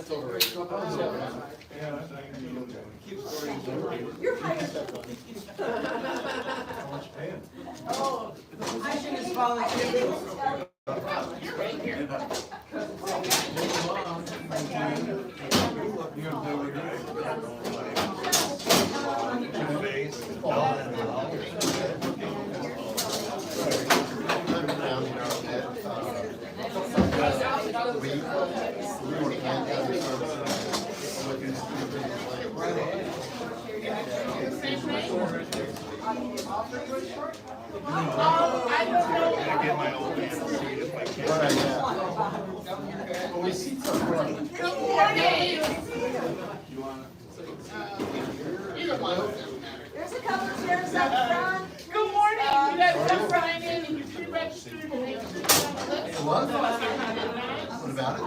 You're hired. Oh, I should just volunteer. I don't know. I get my old man to see if I can. Good morning. There's a couple of chairs up front. Good morning. You guys come right in and you pre-registered and make sure you're on the list. What? What about it?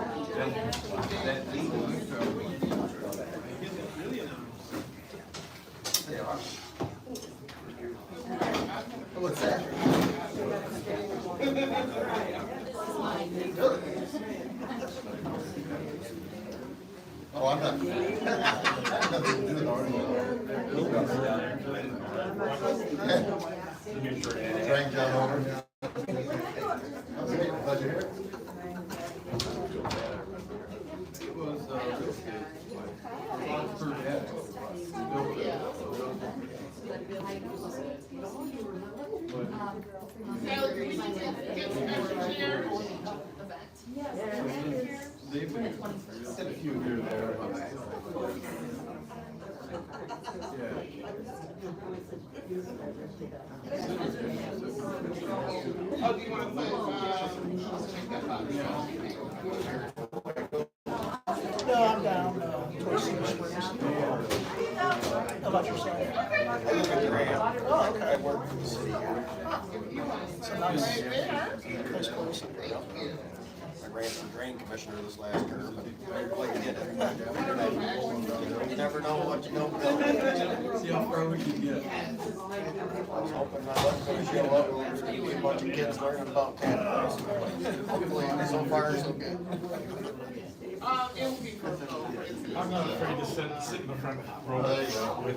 What's that? Oh, I'm not. Nothing to do with Drink down over. Okay, pleasure. It was real estate. They've been a few here and there. Oh, do you want to No, I'm down towards Cedar Springs. How about yourself? I live in Durham. Oh, okay. I work for the city here. It's a nice place. I ran for drain commissioner this last term, but I really did it. You never know what you don't know. See how far we can get. I was hoping my luck would show up, there's gonna be a bunch of kids learning about cannabis. Hopefully, so far, so good. it will be personal. I'm not afraid to sit in the front row with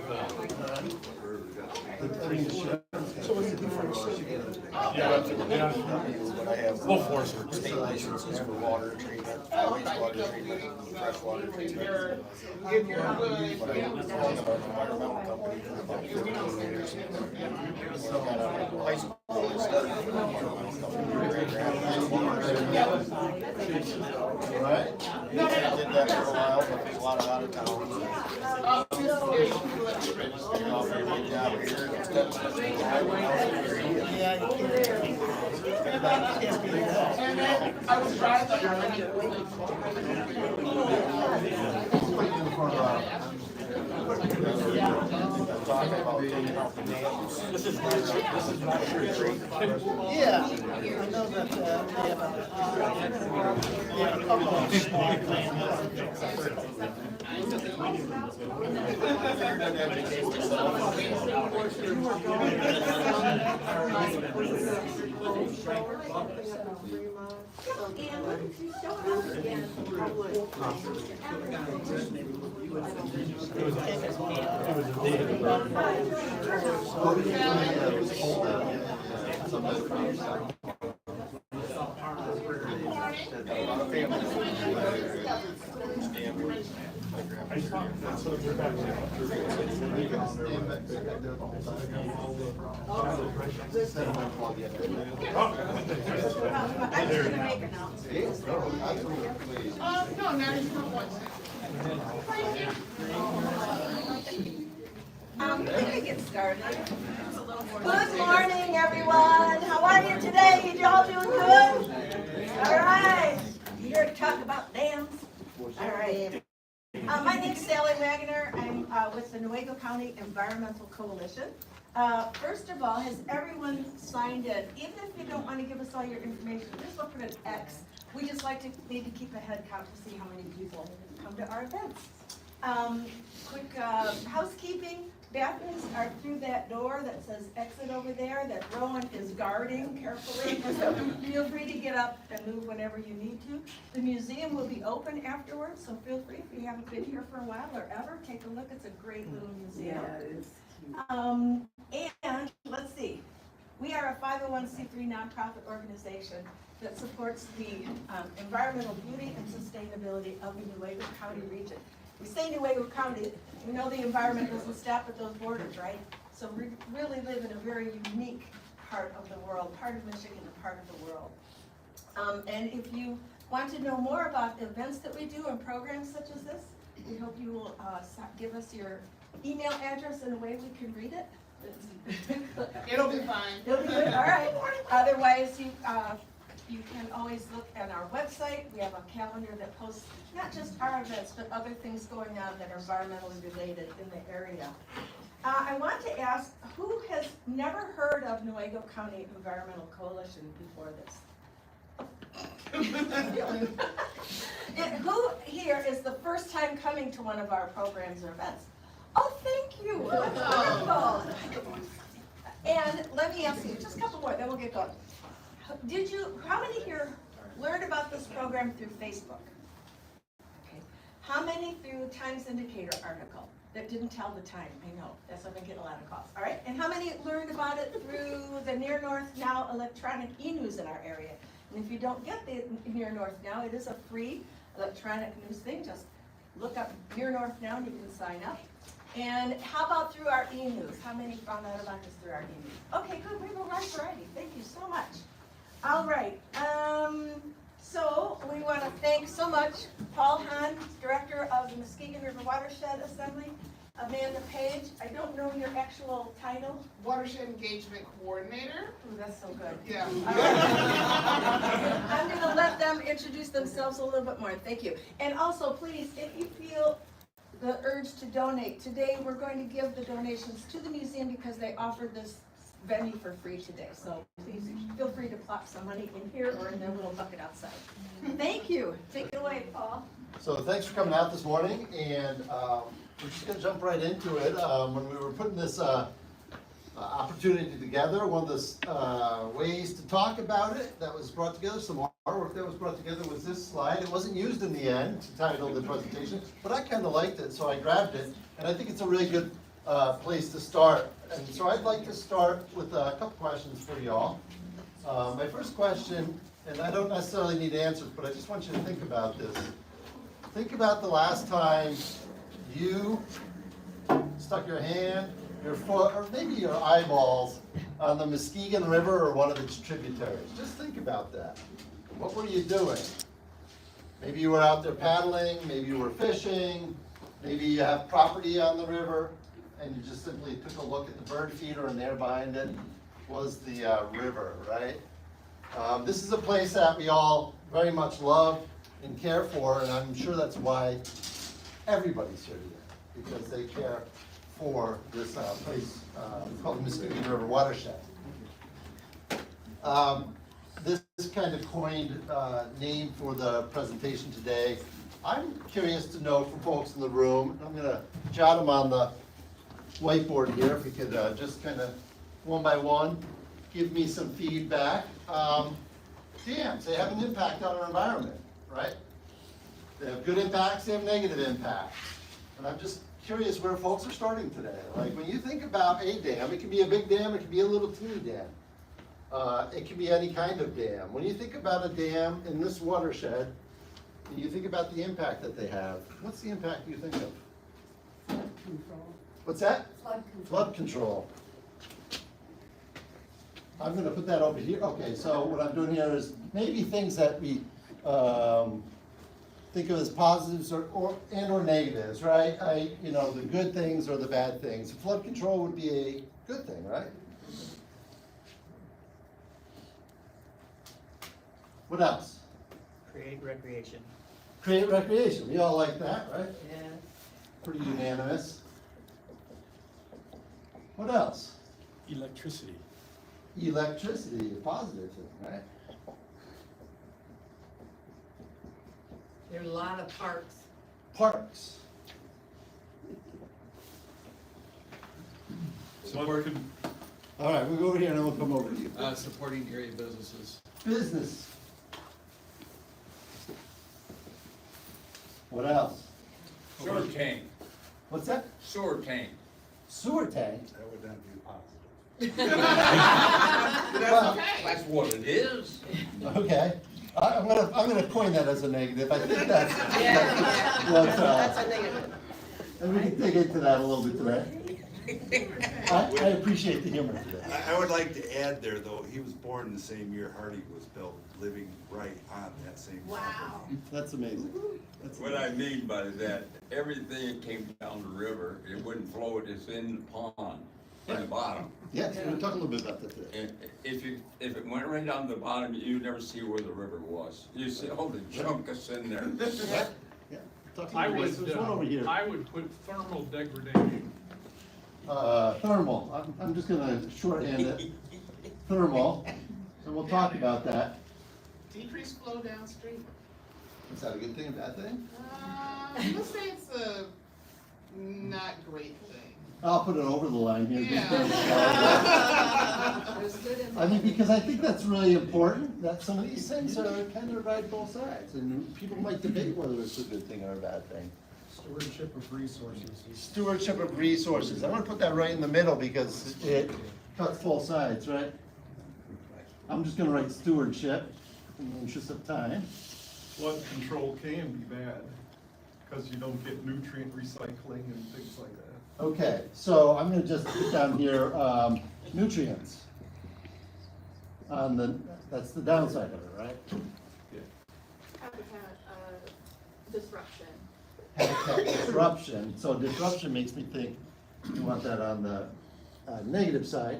So what do you do for the city? But I have Full force work. state licenses for water treatment, wastewater treatment, freshwater treatment. But I've been calling about an environmental company for about 15 years. When I got out of high school, I started an environmental company. Right? I did that for a while, but there's a lot of out of town. They offered me a job here instead of Yeah, you can't be that. And then I was driving. talking about taking out the nails. This is not true. Yeah, I know that they have a couple of small No, now you know what. Can I get started? Good morning, everyone. How are you today? You all doing good? All right. You here to talk about dams? All right. My name's Sally Wagner. I'm with the Nuevo County Environmental Coalition. First of all, has everyone signed in? Even if you don't want to give us all your information, just look for an X. We just like to maybe keep a head count to see how many people come to our events. Quick housekeeping, bathrooms are through that door that says exit over there, that Rowan is guarding carefully. So feel free to get up and move whenever you need to. The museum will be open afterwards, so feel free if you haven't been here for a while or ever, take a look. It's a great little museum. And let's see, we are a 501c3 nonprofit organization that supports the environmental beauty and sustainability of the Nuevo County region. We say Nuevo County, we know the environment doesn't stop at those borders, right? So we really live in a very unique part of the world, part of Michigan and part of the world. And if you want to know more about the events that we do and programs such as this, we hope you will give us your email address in a way we can read it. It'll be fine. It'll be good, all right. Otherwise, you can always look at our website. We have a calendar that posts not just our events, but other things going on that are environmentally related in the area. I want to ask, who has never heard of Nuevo County Environmental Coalition before this? Who here is the first time coming to one of our programs or events? Oh, thank you. That's wonderful. And let me ask you, just a couple more, then we'll get going. How many here learned about this program through Facebook? Okay. How many through Times Indicator article that didn't tell the time? I know, that's why I get a lot of calls. All right, and how many learned about it through the Near North Now electronic e-news in our area? And if you don't get the Near North Now, it is a free electronic news thing. Just look up Near North Now and you can sign up. And how about through our e-news? How many found out about this through our e-news? Okay, good, we have a wide variety. Thank you so much. All right, so we want to thank so much Paul Hahn, Director of the Muskegon River Watershed Assembly, Amanda Page, I don't know your actual title. Watershed Engagement Coordinator. Ooh, that's so good. Yeah. I'm going to let them introduce themselves a little bit more. Thank you. And also, please, if you feel the urge to donate, today we're going to give the donations to the museum because they offered this venue for free today. So please feel free to plop some money in here or in their little bucket outside. Thank you. Take it away, Paul. So thanks for coming out this morning, and we're just going to jump right into it. When we were putting this opportunity together, one of the ways to talk about it that was brought together, some artwork that was brought together, was this slide. It wasn't used in the end to title the presentation, but I kind of liked it, so I grabbed it, and I think it's a really good place to start. And so I'd like to start with a couple questions for y'all. My first question, and I don't necessarily need answers, but I just want you to think about this. Think about the last time you stuck your hand, your foot, or maybe your eyeballs on the Muskegon River or one of its tributaries. Just think about that. What were you doing? Maybe you were out there paddling, maybe you were fishing, maybe you have property on the river, and you just simply took a look at the bird feeder, and there behind it was the river, right? This is a place that we all very much love and care for, and I'm sure that's why everybody's here today, because they care for this place called the Muskegon River Watershed. This kind of coined name for the presentation today. I'm curious to know from folks in the room, I'm going to jot them on the whiteboard here, if we could just kind of one by one give me some feedback. Dams, they have an impact on our environment, right? They have good impacts, they have negative impacts. And I'm just curious where folks are starting today. Like when you think about a dam, it can be a big dam, it can be a little teeny dam. It can be any kind of dam. When you think about a dam in this watershed, and you think about the impact that they have, what's the impact you think of? Flood control. What's that? Flood control. Flood control. I'm going to put that over here. Okay, so what I'm doing here is maybe things that we think of as positives or negatives, right? You know, the good things or the bad things. Flood control would be a good thing, right? What else? Create recreation. Create recreation. We all like that, right? Yeah. Pretty unanimous. What else? Electricity. Electricity, a positive thing, right? There are a lot of parks. Parks. Support, All right, we'll go over here and then we'll come over to you. Supporting area businesses. Business. What else? Sewer tank, What's that? sewer tank. Sewer tank? That would not be positive. Well, That's what it is. okay. I'm gonna coin that as a negative. I think that's what, That's a negative. and we can dig into that a little bit today. I appreciate the humor today. I would like to add there, though, he was born the same year Hardy was built, living right on that same property. Wow. That's amazing. That's What I mean by that, everything that came down the river, it wouldn't flow, it's in the pond, in the bottom. Yes, we'll talk a little bit about that today. And if it went right down to the bottom, you'd never see where the river was. You see all the junk that's in there. Yeah. Talk a I little bit. would, There's one over here. I would put thermal degradation. Thermal, I'm just gonna shorthand it. Thermal, so we'll talk about that. Decrease flow downstream. Is that a good thing, a bad thing? Let's say it's a not great thing. I'll put it over the line here. Yeah. I mean, because I think that's really important, that some of these things are kind of right both sides, and people might debate whether it's a good thing or a bad thing. Stewardship of resources. Stewardship of resources, I'm gonna put that right in the middle because it cuts both sides, right? I'm just gonna write stewardship in the interest of time. Flood control can be bad, because you don't get nutrient recycling and things like that. Okay, so I'm gonna just put down here, nutrients. On the, that's the downside of it, right? Habitat, disruption. Habitat disruption, so disruption makes me think you want that on the negative side.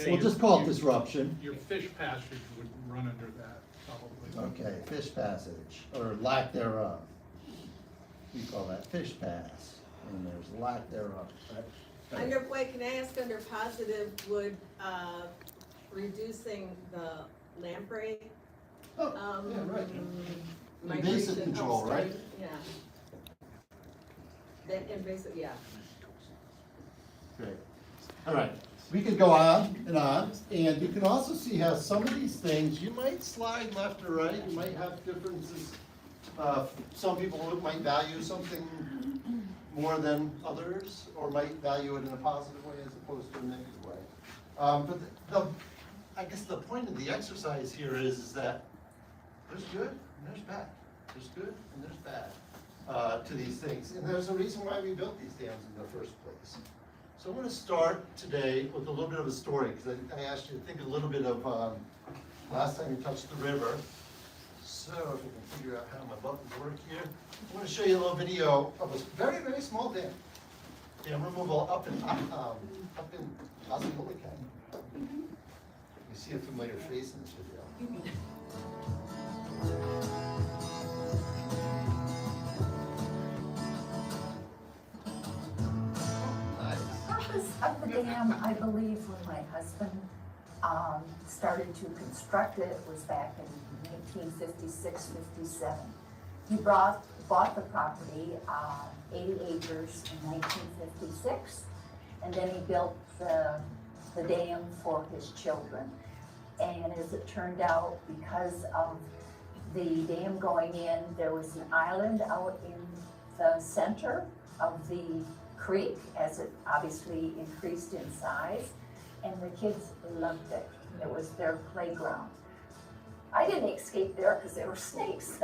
We'll just call it disruption. Your fish passage would run under that, probably. Okay, fish passage, or lack thereof. We call that fish pass, and there's lack thereof, right? Under, wait, can I ask under positive, would, reducing the lamprey? Oh, yeah, right. migration Invasive control, right? upstream? Yeah. That invasive, yeah. Great. All right, we could go on, and you can also see how some of these things, you might slide left or right, you might have differences. Some people might value something more than others, or might value it in a positive way as opposed to a negative way. But I guess the point of the exercise here is that there's good and there's bad. There's good and there's bad to these things. And there's a reason why we built these dams in the first place. So I'm going to start today with a little bit of a story, because I asked you to think a little bit of last time you touched the river. So if we can figure out how my buttons work here, I'm going to show you a little video of a very, very small dam. Dam removal up in Osceola County. You see a familiar face in this video. Purpose of the dam, I believe, when my husband started to construct it, was back in 1956, 57. He bought the property, 80 acres in 1956, and then he built the dam for his children. And as it turned out, because of the dam going in, there was an island out in the center of the creek as it obviously increased in size, and the kids loved it. It was their playground. I didn't escape there because there were snakes.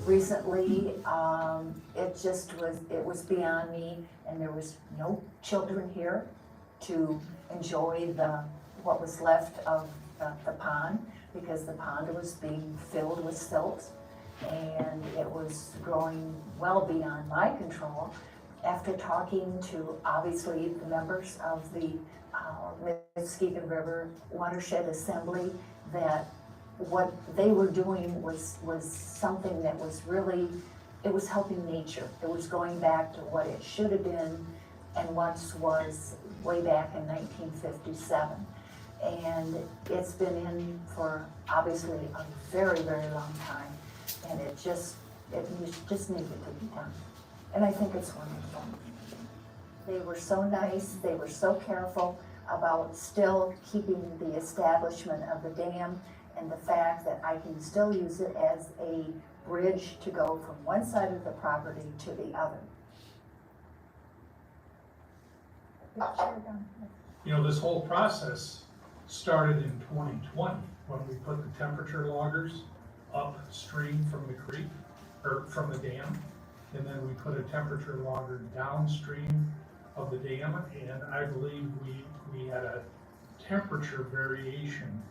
Recently, it was beyond me, and there was no children here to enjoy what was left of the pond, because the pond was being filled with silt, and it was growing well beyond my control. After talking to, obviously, the members of the Muskegon River Watershed Assembly, that what they were doing was something that was really, it was helping nature. It was going back to what it should have been and once was way back in 1957. And it's been in for obviously a very, very long time. And it just just needed to be done. And I think it's wonderful. They were so nice, they were so careful about still keeping the establishment of the dam and the fact that I can still use it as a bridge to go from one side of the property to the other. You know, this whole process started in 2020 when we put the temperature loggers upstream from the creek, or from the dam. And then we put a temperature logger downstream of the dam, and I believe we had a temperature variation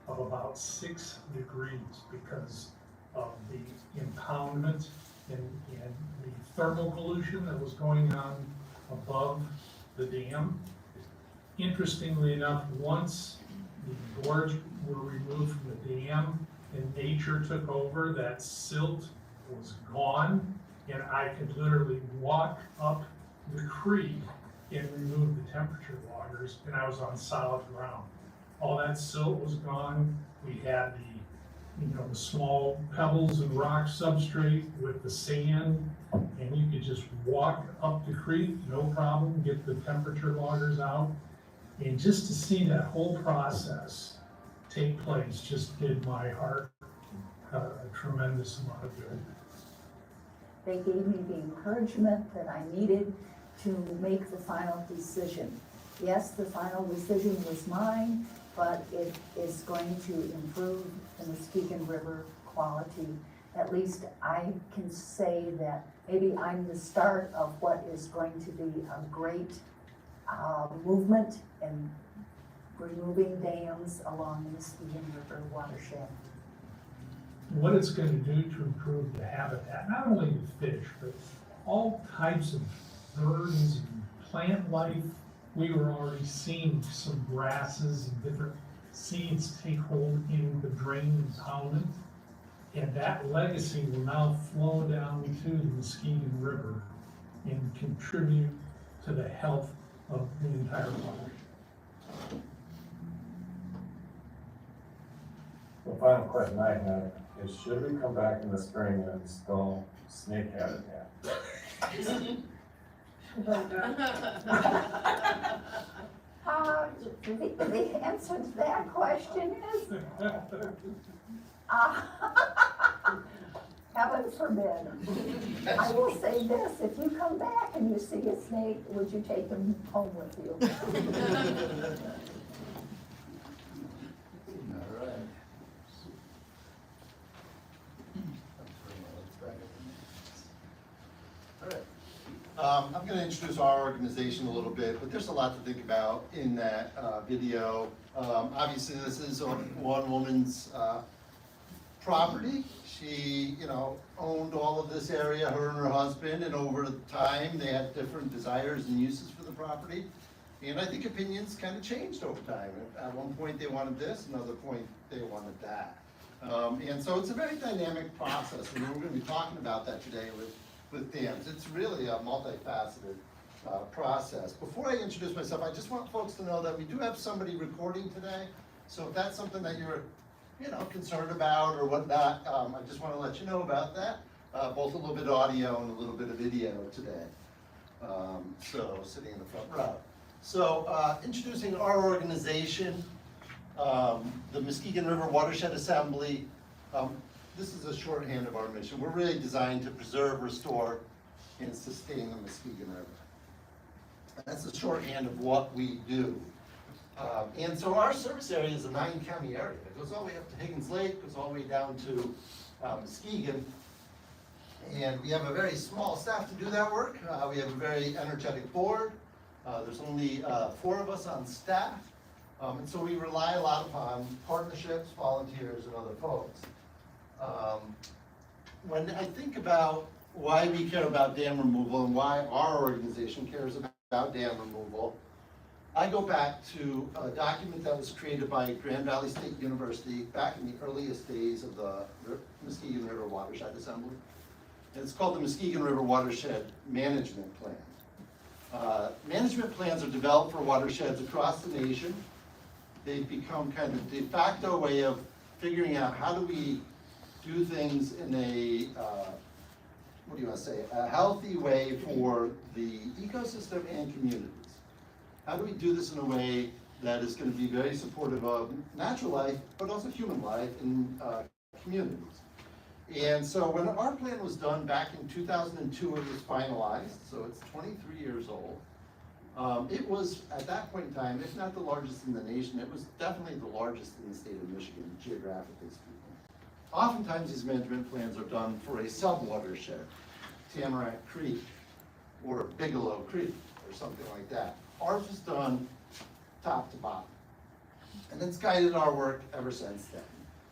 of about 6 degrees because of the impoundment and the thermal pollution that was going on above the dam. Interestingly enough, once the gorge were removed from the dam and nature took over, that silt was gone, and I could literally walk up the creek and remove the temperature loggers, and I was on solid ground. All that silt was gone. We had the small pebbles and rock substrate with the sand, and you could just walk up the creek, no problem, get the temperature loggers out. And just to see that whole process take place just did my heart a tremendous amount of good. They gave me the encouragement that I needed to make the final decision. Yes, the final decision was mine, but it is going to improve the Muskegon River quality. At least I can say that maybe I'm the start of what is going to be a great movement in removing dams along the Muskegon River watershed. What it's going to do to improve the habitat, not only the fish, but all types of birds and plant life. We were already seeing some grasses and different seeds take hold in the drain impoundment, and that legacy will now flow down to the Muskegon River and contribute to the health of the entire watershed. The final question I have is, should we come back in the spring and install snake habitat? The answer to that question is, heaven forbid. I will say this, if you come back and you see a snake, would you take him home with you? I'm going to introduce our organization a little bit, but there's a lot to think about in that video. Obviously, this is one woman's property. She, owned all of this area, her and her husband, and over time, they had different desires and uses for the property. And I think opinions kind of changed over time. At one point, they wanted this, another point, they wanted that. And so it's a very dynamic process, and we're going to be talking about that today with dams. It's really a multifaceted process. Before I introduce myself, I just want folks to know that we do have somebody recording today. So if that's something that you're concerned about or whatnot, I just want to let you know about that. Both a little bit of audio and a little bit of video today. So sitting in the front row. So introducing our organization, the Muskegon River Watershed Assembly. This is a shorthand of our mission. We're really designed to preserve, restore, and sustain the Muskegon River. That's the shorthand of what we do. And so our service area is a 9-county area. It goes all the way up to Higgins Lake, goes all the way down to Muskegon. And we have a very small staff to do that work. We have a very energetic board. There's only 4 of us on staff. And so we rely a lot upon partnerships, volunteers, and other folks. When I think about why we care about dam removal and why our organization cares about dam removal, I go back to a document that was created by Grand Valley State University back in the earliest days of the Muskegon River Watershed Assembly. And it's called the Muskegon River Watershed Management Plan. Management plans are developed for watersheds across the nation. They've become kind of de facto way of figuring out how do we do things in a what do you want to say, a healthy way for the ecosystem and communities. How do we do this in a way that is going to be very supportive of natural life, but also human life in communities? And so when our plan was done back in 2002, it was finalized, so it's 23 years old. It was, at that point in time, if not the largest in the nation, it was definitely the largest in the state of Michigan, geographically speaking. Oftentimes, these management plans are done for a sub-watershed, Tamarack Creek, or Bigelow Creek, or something like that. Ours was done top to bottom. And it's guided our work ever since then.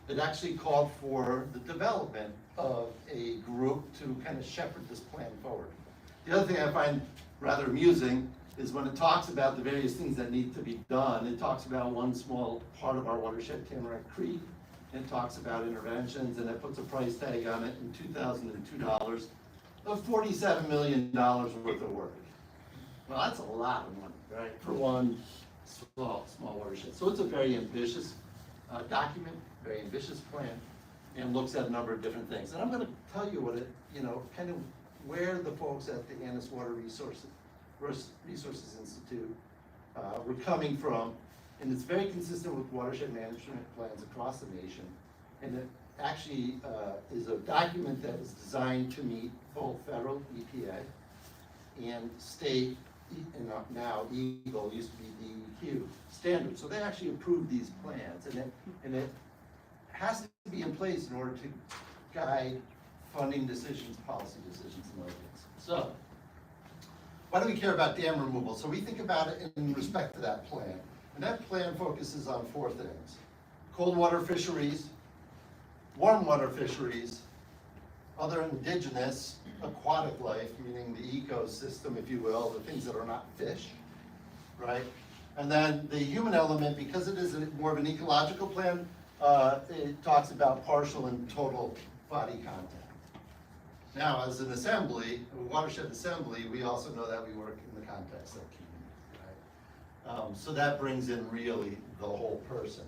It actually called for the development of a group to kind of shepherd this plan forward. The other thing I find rather amusing is when it talks about the various things that need to be done, it talks about one small part of our watershed, Tamarack Creek, and it talks about interventions, and it puts a price tag on it in $2,002 of $47 million worth of work. Well, that's a lot of money, right, for one small watershed. So it's a very ambitious document, very ambitious plan, and looks at a number of different things. And I'm going to tell you what it, kind of where the folks at the Annis Water Resources Institute were coming from, and it's very consistent with watershed management plans across the nation. And it actually is a document that is designed to meet both federal EPA and state, and now EGLE, used to be DEQ standards. So they actually approved these plans, and it has to be in place in order to guide funding decisions, policy decisions, and other things. So, why do we care about dam removal? So we think about it in respect to that plan. And that plan focuses on four things: cold water fisheries, warm water fisheries, other indigenous aquatic life, meaning the ecosystem, if you will, the things that are not fish, right? And then the human element, because it is more of an ecological plan, it talks about partial and total body contact. Now, as an assembly, a watershed assembly, we also know that we work in the context of community, right? So that brings in really the whole person.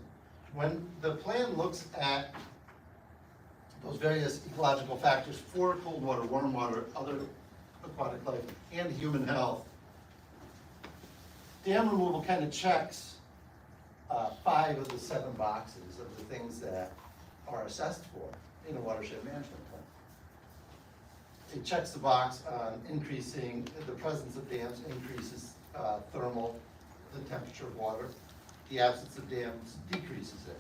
When the plan looks at those various ecological factors for cold water, warm water, other aquatic life, and human health, dam removal kind of checks 5 of the 7 boxes of the things that are assessed for in a watershed management plan. It checks the box on increasing, the presence of dams increases the temperature of water. The absence of dams decreases it.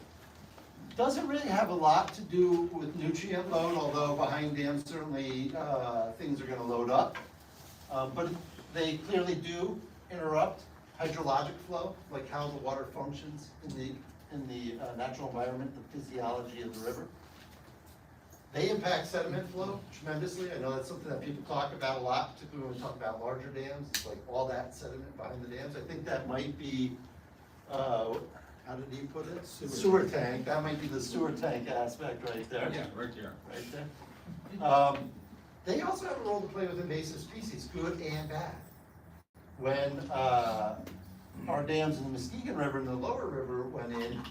Doesn't really have a lot to do with nutrient load, although behind dams certainly things are going to load up. But they clearly do interrupt hydrologic flow, like how the water functions in the natural environment, the physiology of the river. They impact sediment flow tremendously. I know that's something that people talk about a lot, particularly when we talk about larger dams. It's like all that sediment behind the dams. I think that might be, how did he put it? Sewer tank. That might be the sewer tank aspect right there. Yeah, right there. Right there. They also have a role to play with invasive species, good and bad. When our dams in the Muskegon River and the lower river went in,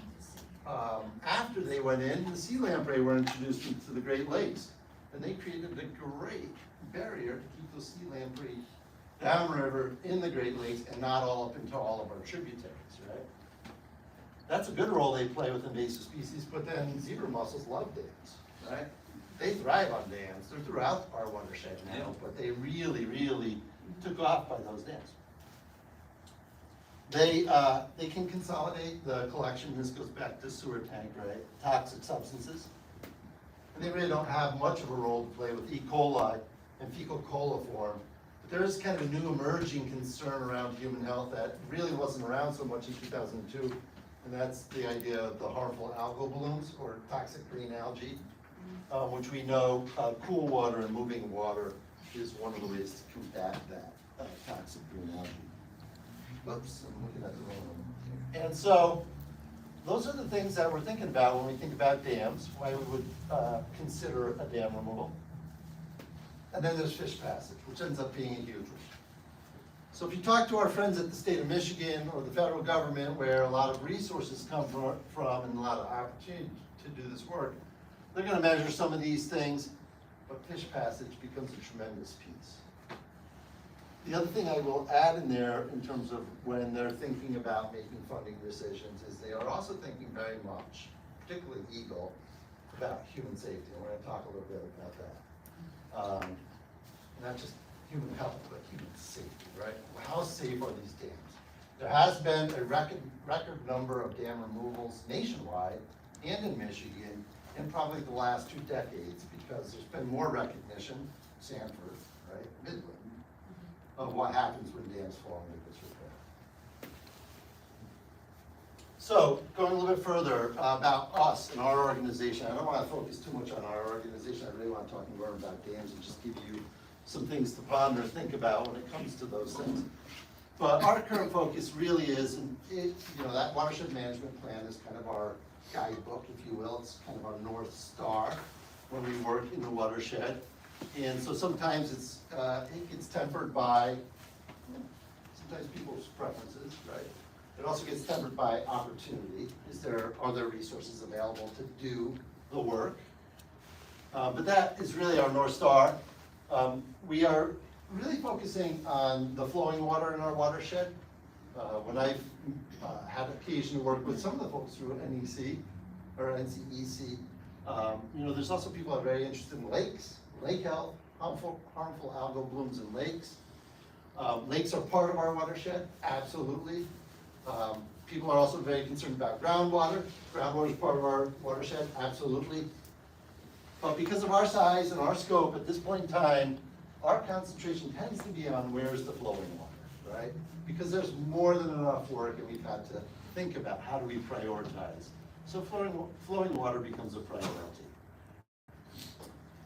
after they went in, the sea lamprey were introduced into the Great Lakes. And they created a great barrier to keep those sea lamprey downriver in the Great Lakes and not all up into all of our tributaries, right? That's a good role they play with invasive species, but then zebra mussels love dams, right? They thrive on dams. They're throughout our watershed now, but they really, really took off by those dams. They can consolidate the collection. This goes back to sewer tank, right? Toxic substances. And they really don't have much of a role to play with E. coli and fecal coliform. But there is kind of a new emerging concern around human health that really wasn't around so much in 2002. And that's the idea of the harmful algal blooms or toxic green algae, which we know cool water and moving water is one of the ways to combat that toxic green algae. Oops, I'm looking at the wrong one. And so those are the things that we're thinking about when we think about dams, why we would consider a dam removal. And then there's fish passage, which ends up being a huge one. So if you talk to our friends at the state of Michigan or the federal government, where a lot of resources come from and a lot of opportunity to do this work, they're going to measure some of these things but fish passage becomes a tremendous piece. The other thing I will add in there in terms of when they're thinking about making funding decisions is they are also thinking very much, particularly Eagle, about human safety. And we're going to talk a little bit about that. Not just human health, but human safety, right? How safe are these dams? There has been a record number of dam removals nationwide and in Michigan in probably the last 2 decades because there's been more recognition, Sanford, right, Midland, of what happens when dams fall into disrepair. So, going a little bit further about us and our organization, I don't want to focus too much on our organization. I really want to talk more about dams and just give you some things to ponder and think about when it comes to those things. But our current focus really is, that watershed management plan is kind of our guidebook, if you will. It's kind of our North Star when we work in the watershed. And so sometimes it gets tempered by sometimes people's preferences, right? It also gets tempered by opportunity. Are there resources available to do the work? But that is really our North Star. We are really focusing on the flowing water in our watershed. When I've had occasion to work with some of the folks through NEC or NCEC, there's also people who are very interested in lakes, lake health, harmful algal blooms in lakes. Lakes are part of our watershed, absolutely. People are also very concerned about groundwater. Groundwater is part of our watershed, absolutely. But because of our size and our scope at this point in time, our concentration tends to be on where's the flowing water, right? Because there's more than enough work and we've had to think about how do we prioritize. So flowing water becomes a priority.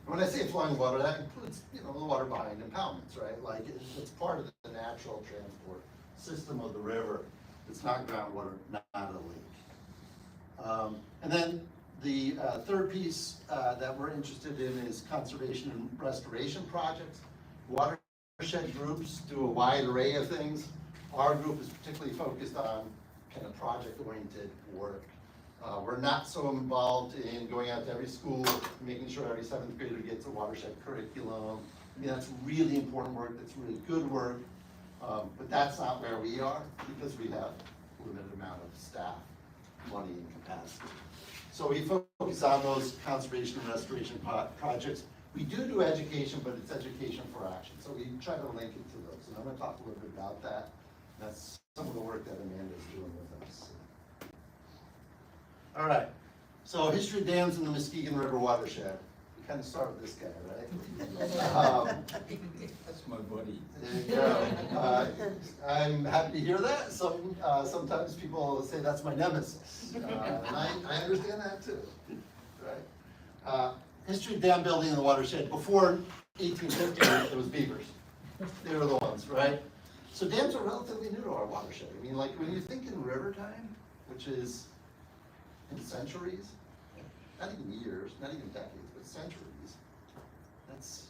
When I say flowing water, that includes, the water behind impoundments, right? Like it's part of the natural transport system of the river. It's not groundwater, not a lake. And then the third piece that we're interested in is conservation and restoration projects. Watershed groups do a wide array of things. Our group is particularly focused on kind of project-oriented work. We're not so involved in going out to every school, making sure every 7th grader gets a watershed curriculum. I mean, that's really important work, that's really good work, but that's not where we are because we have a limited amount of staff, money, and capacity. So we focus on those conservation and restoration projects. We do education, but it's education for action. So we try to link it to those. And I'm going to talk a little bit about that. That's some of the work that Amanda's doing with us. All right. So history of dams in the Muskegon River Watershed. We kind of start with this guy, right? That's my buddy. There you go. I'm happy to hear that. Sometimes people say that's my nemesis. And I understand that too, right? History of dam building in the watershed. Before 1850, it was beavers. They were the ones, right? So dams are relatively new to our watershed. I mean, like when you think in river time, which is in centuries, not even years, not even decades, but centuries, that's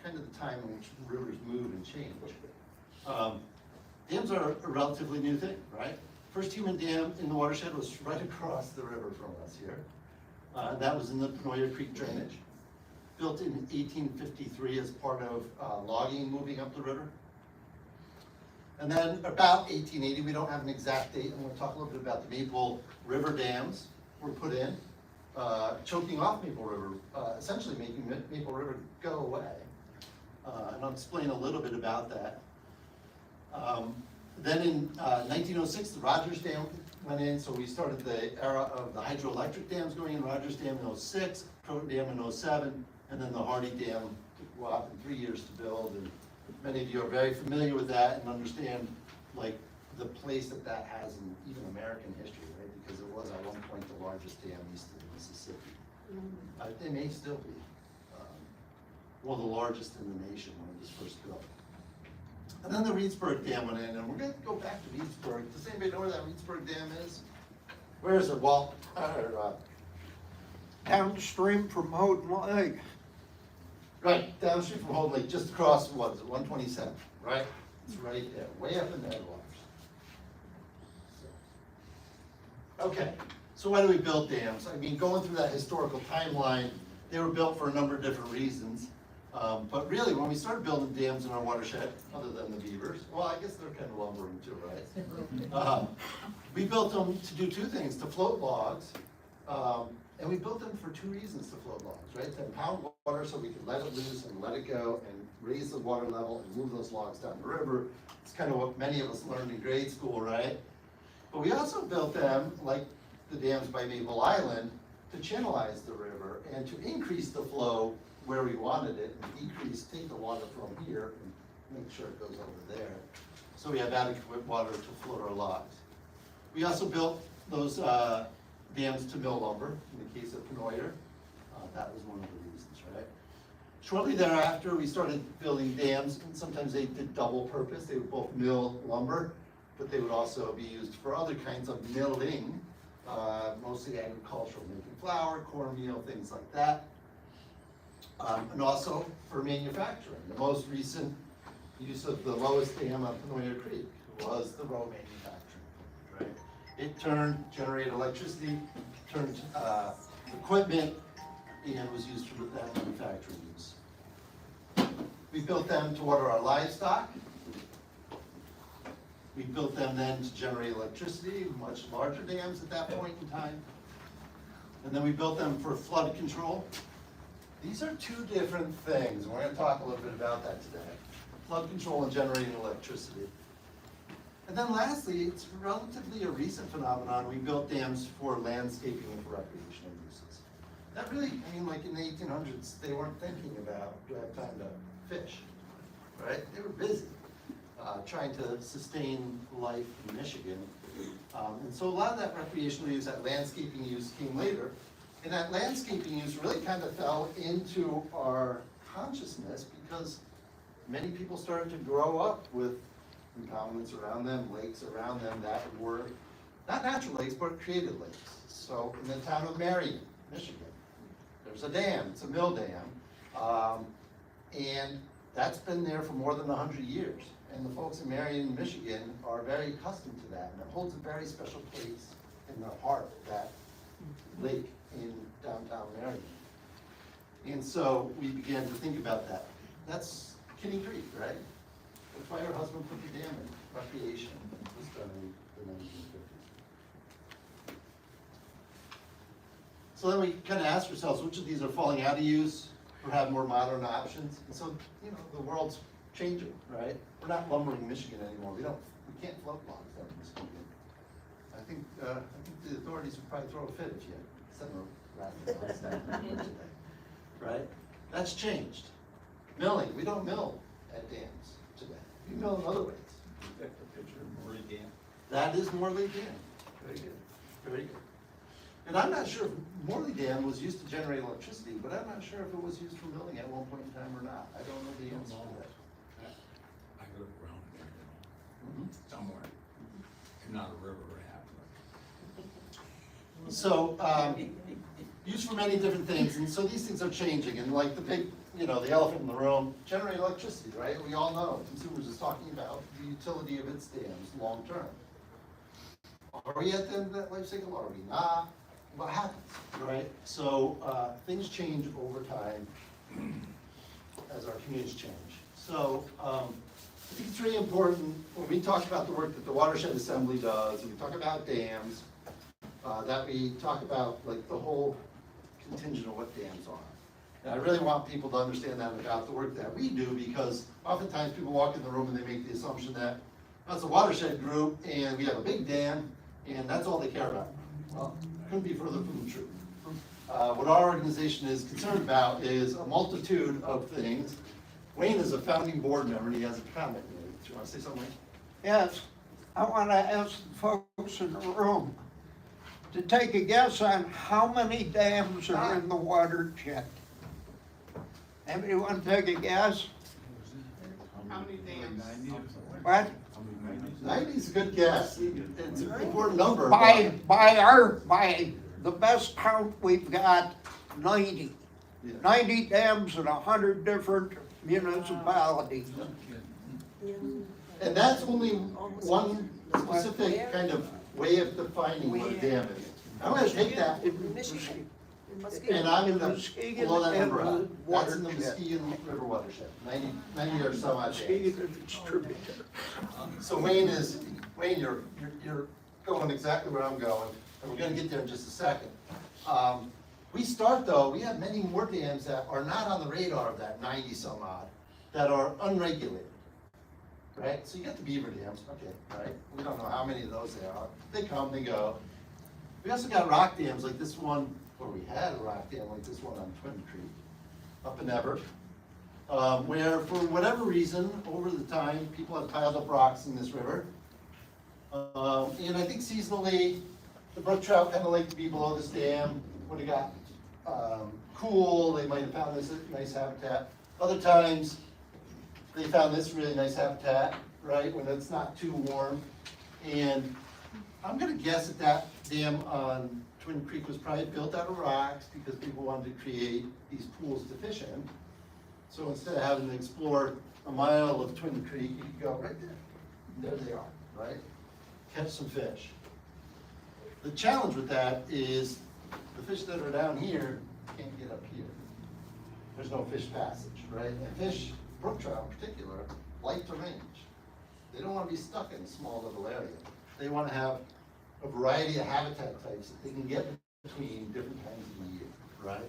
kind of the time in which rivers move and change. Dams are a relatively new thing, right? First human dam in the watershed was right across the river from us here. That was in the Panoia Creek drainage, built in 1853 as part of logging moving up the river. And then about 1880, we don't have an exact date, and we'll talk a little bit about the Maple River dams were put in, choking off Maple River, essentially making Maple River go away. And I'll explain a little bit about that. Then in 1906, the Rogers Dam went in, so we started the era of the hydroelectric dams going in. Rogers Dam in 06, Croton Dam in 07, and then the Hardy Dam took well, 3 years to build. And many of you are very familiar with that and understand like the place that has in even American history, right? Because it was at one point the largest dam east of the Mississippi. It may still be. Well, the largest in the nation when it was first built. And then the Reedsburg Dam went in, and we're going to go back to Reedsburg. Does anybody know where that Reedsburg Dam is? Where is it, Walt? Downstream from Houghton Lake. Right, downstream from Houghton Lake, just across, what is it, 127, right? It's right there, way up in the headwaters. Okay, so why do we build dams? I mean, going through that historical timeline, They were built for a number of different reasons. But really, when we started building dams in our watershed, other than the beavers, well, I guess they're kind of lumbering too, right? We built them to do two things, to float logs, and we built them for two reasons to float logs, right? To impound water so we could let it loose and let it go and raise the water level and move those logs down the river. It's kind of what many of us learned in grade school, right? But we also built them, like the dams by Maple Island, to channelize the river and to increase the flow where we wanted it and decrease, take the water from here and make sure it goes over there. So we have adequate water to float our logs. We also built those dams to mill lumber in the case of Penoyer. That was one of the reasons, right? Shortly thereafter, we started building dams, and sometimes they did double purpose. They would both mill lumber, but they would also be used for other kinds of milling, mostly agricultural, making flour, cornmeal, things like that. And also for manufacturing. The most recent use of the lowest dam on Penoyer Creek was the road manufacturing, right? It generated electricity, turned equipment, and was used for that manufacturing use. We built them to water our livestock. We built them then to generate electricity, much larger dams at that point in time. And then we built them for flood control. These are two different things. We're going to talk a little bit about that today. Flood control and generating electricity. And then lastly, it's relatively a recent phenomenon. We built dams for landscaping and for recreational uses. That really, I mean, like in the 1800s, they weren't thinking about, do I have time to fish, right? They were busy trying to sustain life in Michigan. And so a lot of that recreational use, that landscaping use came later. And that landscaping use really kind of fell into our consciousness because many people started to grow up with impoundments around them, lakes around them that were not natural lakes, but created lakes. So in the town of Marion, Michigan, there's a dam, it's a mill dam, and that's been there for more than 100 years. And the folks in Marion, Michigan are very accustomed to that, and it holds a very special place in the heart of that lake in downtown Marion. And so we began to think about that. That's Kinney Creek, right? That's why her husband put the dam in. Recreation was done in the 1950s. So then we kind of asked ourselves, which of these are falling out of use or have more modern options? And so, you know, the world's changing, right? We're not lumbering Michigan anymore. We can't float logs down in Muskegon. I think the authorities would probably throw a fit if you sent them right? That's changed. Milling, we don't mill at dams today. We mill in other ways. That's the picture of Morley Dam. That is Morley Dam. Very good, very good. And I'm not sure if Morley Dam was used to generate electricity, but I'm not sure if it was used for milling at one point in time or not. I don't know the answer to that. I could look around there, somewhere, and not a river raft. So, used for many different things, and so these things are changing, and like the big, you know, the elephant in the room, generate electricity, right? We all know, consumers is talking about the utility of its dams long term. Are we at the end of that life cycle, are we not? What happens, right? So, things change over time as our communities change. So, I think it's really important when we talk about the work that the Watershed Assembly does, and we talk about dams, that we talk about like the whole contingent of what dams are. And I really want people to understand that about the work that we do, because oftentimes people walk in the room and they make the assumption that that's a watershed group and we have a big dam and that's all they care about. Well, couldn't be further from the truth. What our organization is concerned about is a multitude of things. Wayne is a founding board member and he has a comment. Do you want to say something? Yes, I want to ask the folks in the room to take a guess on how many dams are in the watershed. Everyone take a guess? How many dams? What? 90 is a good guess. It's an important number. By the best count, we've got 90. Yeah. 90 dams in 100 different municipalities. And that's only one specific kind of way of defining what a dam is. I'm gonna take that. And I'm in the, Muskegon below that number, River that's in the Watershed. Muskegon River Watershed, 90 or some odd days. Muskegon and its tributaries. So Wayne, you're going exactly where I'm going, and we're gonna get there in just a second. We have many more dams that are not on the radar of that 90 some odd, that are unregulated. Right, so you get the beaver dams, okay, right, we don't know how many of those there are, they come, they go. We also got rock dams like this one, or we had a rock dam like this one on Twin Creek, up in Everett, where for whatever reason, over the time, people have piled up rocks in this river. And I think seasonally, the brook trout kind of like to be below this dam, when it got cool, they might have found this nice habitat. Other times, they found this really nice habitat, right, when it's not too warm. And I'm gonna guess that dam on Twin Creek was probably built out of rocks because people wanted to create these pools to fish in. So instead of having to explore a mile of Twin Creek, you could go right there. There they are, right? Catch some fish. The challenge with that is the fish that are down here can't get up here. There's no fish passage, right? And fish, brook trout in particular, like to range. They don't want to be stuck in a small little area. They want to have a variety of habitat types that they can get between different times of the year, right?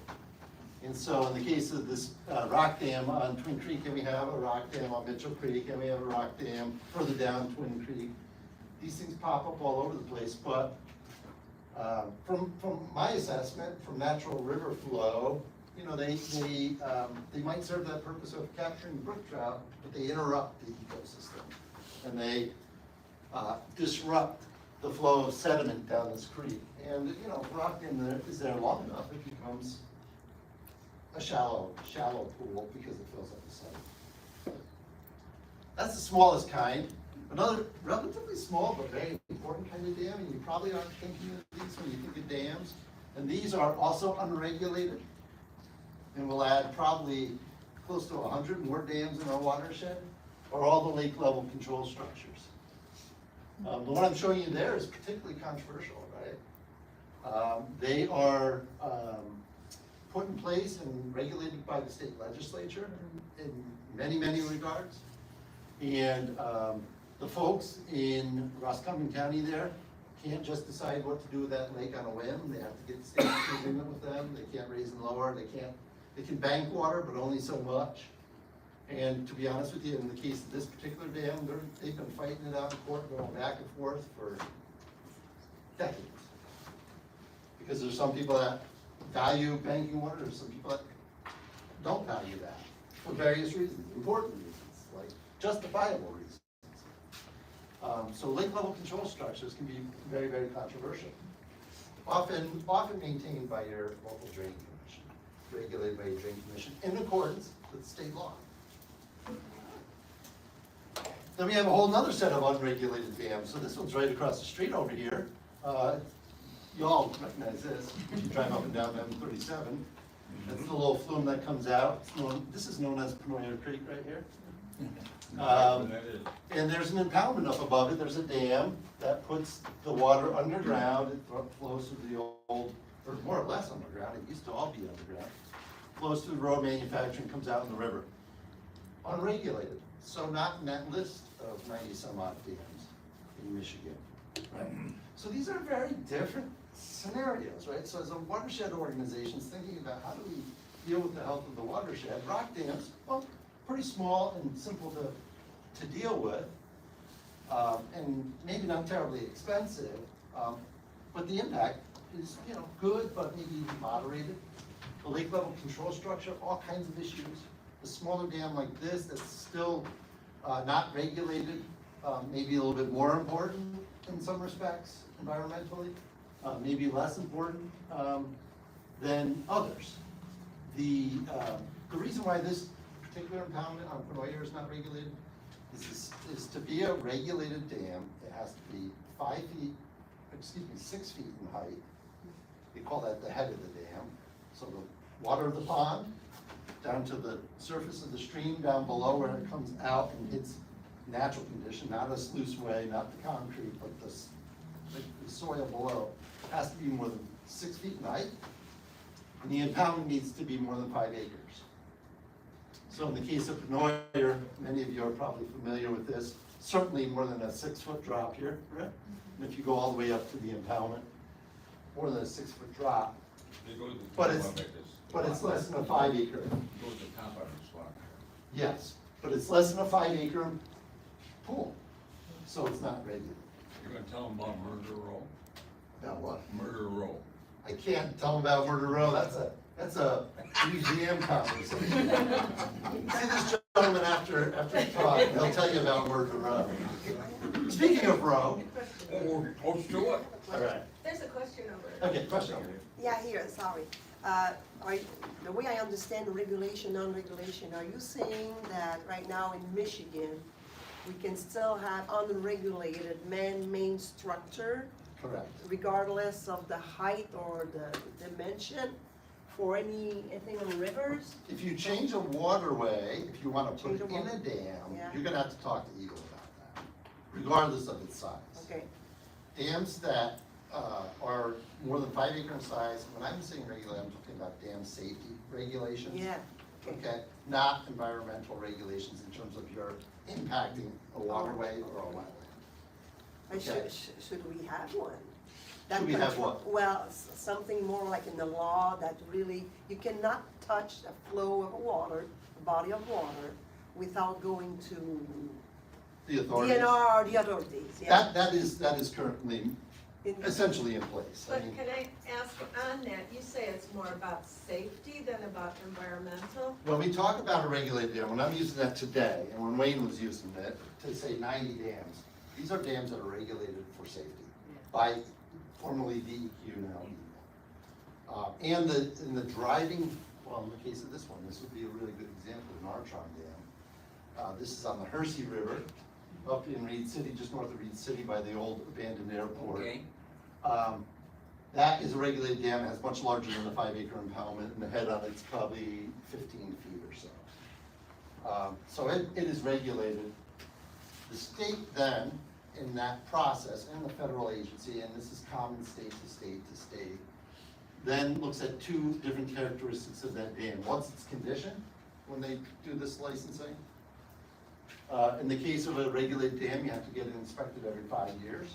And so in the case of this rock dam on Twin Creek, and we have a rock dam on Mitchell Creek, and we have a rock dam further down Twin Creek. These things pop up all over the place, but from my assessment, from natural river flow, you know, they might serve that purpose of capturing brook trout, but they interrupt the ecosystem. And they disrupt the flow of sediment down this creek. And, you know, if rock dam is there long enough, it becomes a shallow pool because it fills up the sediment. That's the smallest kind. Another relatively small but very important kind of dam, and you probably aren't thinking of these when you think of dams. And these are also unregulated. And we'll add probably close to 100 more dams in our watershed, or all the lake level control structures. The one I'm showing you there is particularly controversial, right? They are put in place and regulated by the state legislature in many, many regards. And the folks in Roscommon County there can't just decide what to do with that lake on a whim. They have to get state agreement with them. They can't raise and lower. They can bank water, but only so much. And to be honest with you, in the case of this particular dam, they've been fighting it out in court, going back and forth for decades. Because there's some people that value banking water, there's some people that don't value that for various reasons, important reasons, like justifiable reasons. So lake level control structures can be very, very controversial. Often maintained by your local drain commission, regulated by your drain commission in accordance with state law. Then we have a whole nother set of unregulated dams. So this one's right across the street over here. You all recognize this, if you drive up and down M37. That's the little flume that comes out. This is known as Penoyer Creek right here. And there's an impoundment up above it. There's a dam that puts the water underground. It flows through the old, or more or less underground. It used to all be underground. Flows through the road manufacturing, comes out in the river. Unregulated, so not in that list of 90 some odd dams in Michigan. Right? So these are very different scenarios, right? So as a watershed organization thinking about how do we deal with the health of the watershed, rock dams, well, pretty small and simple to deal with, and maybe not terribly expensive, but the impact is, you know, good, but maybe moderated. The lake level control structure, all kinds of issues. The smaller dam like this that's still not regulated, maybe a little bit more important in some respects environmentally, maybe less important than others. The reason why this particular impoundment on Penoyer is not regulated is to be a regulated dam, it has to be 6 feet in height. They call that the head of the dam. So the water of the pond down to the surface of the stream down below where it comes out and hits natural condition, not a sluice way, not the concrete, but the soil below has to be more than 6 feet in height. And the impoundment needs to be more than 5 acres. So in the case of Benoyer, many of you are probably familiar with this, certainly more than a 6-foot drop here, right? And if you go all the way up to the impoundment, more than a 6-foot drop, It goes to the but top it's, of it, but it's less than a 5 acre. It goes to the top of the slot. Yes, but it's less than a 5 acre pool, so it's not regulated. You're gonna tell them about Murder Row? About what? Murder Row. I can't tell them about Murder Row, that's a museum conversation. See this gentleman after the talk, he'll tell you about Murder Row. Speaking of Row. Or close to it. All right, There's a question over there. okay, question over here. Yeah, here, sorry. The way I understand regulation, non-regulation, are you saying that right now in Michigan, we can still have unregulated man-made structure Correct. regardless of the height or the dimension for anything on rivers? If you change a waterway, if you wanna put Change it a in water- a dam, Yeah. you're gonna have to talk to Eagle about that, regardless of its size. Okay, Dams that are more than 5 acre in size, when I'm saying regulate, I'm talking about dam safety regulations. yeah, okay. Okay, not environmental regulations in terms of your impacting a waterway or a wetland. But Okay. should we have one? That Should we have control- what? Well, something more like in the law that really, you cannot touch the flow of water, a body of water, without going to The authorities. DNR or the authorities, yeah. That is currently In- essentially in place. I But mean, can I ask on that, you say it's more about safety than about environmental? when we talk about a regulated dam, when I'm using that today, and when Wayne was using it, to say 90 dams, these are dams that are regulated for safety by formerly DEQ, now DEQ. And the driving, well, in the case of this one, this would be a really good example, an Archon Dam. This is on the Hersey River, up in Reed City, just north of Reed City by the old abandoned airport. Okay. That is a regulated dam, it's much larger than the 5 acre impoundment, and the head on it's probably 15 feet or so. So it is regulated. The state then, in that process, and the federal agency, and this is common state to state to state, then looks at 2 different characteristics of that dam. What's its condition when they do this licensing? In the case of a regulated dam, you have to get it inspected every 5 years.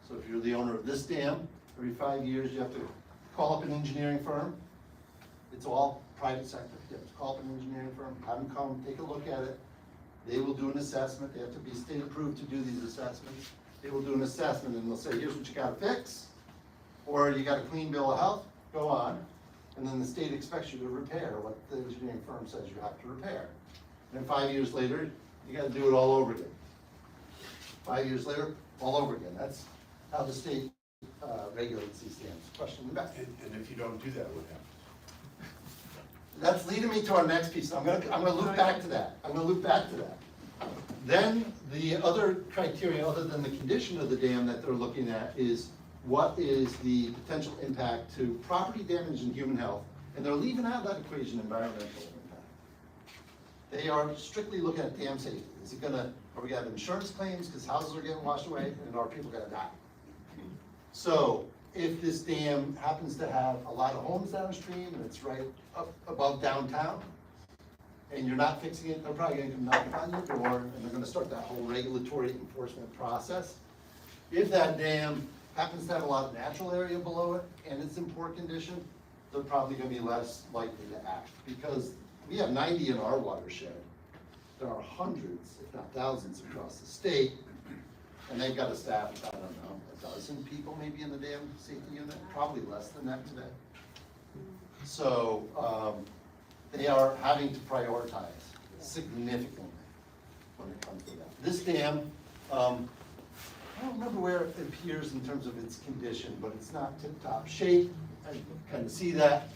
So if you're the owner of this dam, every 5 years, you have to call up an engineering firm. It's all private sector. You have to call up an engineering firm, have them come, take a look at it. They will do an assessment. They have to be state approved to do these assessments. They will do an assessment and they'll say, here's what you gotta fix, or you got a clean bill of health, go on. And then the state expects you to repair what the engineering firm says you have to repair. And 5 years later, you gotta do it all over again. 5 years later, all over again. That's how the state regulates these dams. Question in the back. And if you don't do that, what happens? That's leading me to our next piece. I'm gonna loop back to that. Then the other criteria, other than the condition of the dam that they're looking at, is what is the potential impact to property damage and human health? And they're leaving out of that equation environmental impact. They are strictly looking at dam safety. Is it gonna, are we gonna have insurance claims because houses are getting washed away and are people gonna die? So if this dam happens to have a lot of homes downstream and it's right up above downtown, and you're not fixing it, they're probably gonna come knock on your door and they're gonna start that whole regulatory enforcement process. If that dam happens to have a lot of natural area below it and it's in poor condition, they're probably gonna be less likely to act, because we have 90 in our watershed. There are hundreds, if not thousands, across the state, and they've got a staff of, I don't know, a dozen people maybe in the dam safety unit, probably less than that today. So, they are having to prioritize significantly when it comes to that. This dam, I don't remember where it appears in terms of its condition, but it's not tip-top shape. I kind of see that.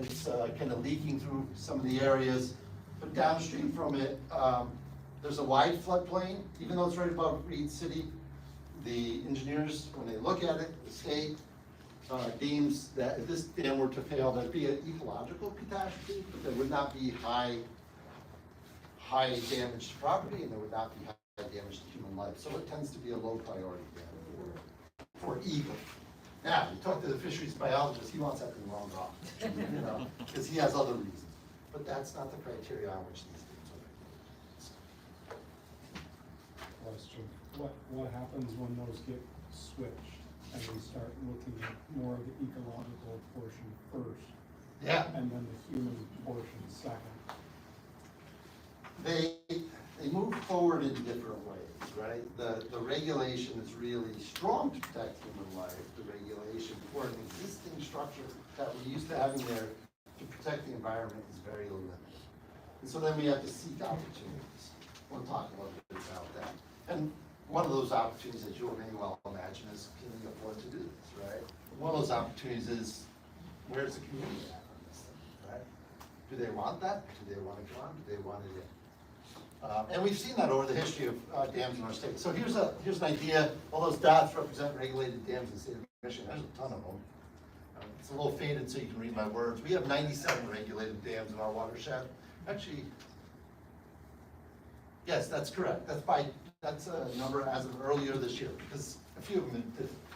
It's kind of leaking through some of the areas. But downstream from it, there's a wide floodplain, even though it's right above Reed City. The engineers, when they look at it, the state deems that if this dam were to fail, there'd be an ecological catastrophe, but there would not be high damage to property, and there would not be high damage to human life. So it tends to be a low priority dam for Eagle. Now, you talk to the fisheries biologist, he wants that thing long gone, you know, because he has other reasons. But that's not the criteria on which these things are regulated. Question, what happens when those get switched and we start looking at more of the ecological portion first? Yeah. And then the human portion second? They move forward in different ways, right? The regulation is really strong to protect human life. The regulation for an existing structure that we're used to having there to protect the environment is very limited. And so then we have to seek opportunities. We'll talk a little bit about that. And one of those opportunities, as you may well imagine, is can we afford to do this, right? One of those opportunities is, where's the community at on this thing, right? Do they want that? Do they want to come on? Do they want it in? And we've seen that over the history of dams in our state. So here's an idea. All those dots represent regulated dams in the state of Michigan. There's a ton of them. It's a little faded so you can read my words. We have 97 regulated dams in our watershed. Actually, yes, that's correct. That's a number as of earlier this year, because a few of them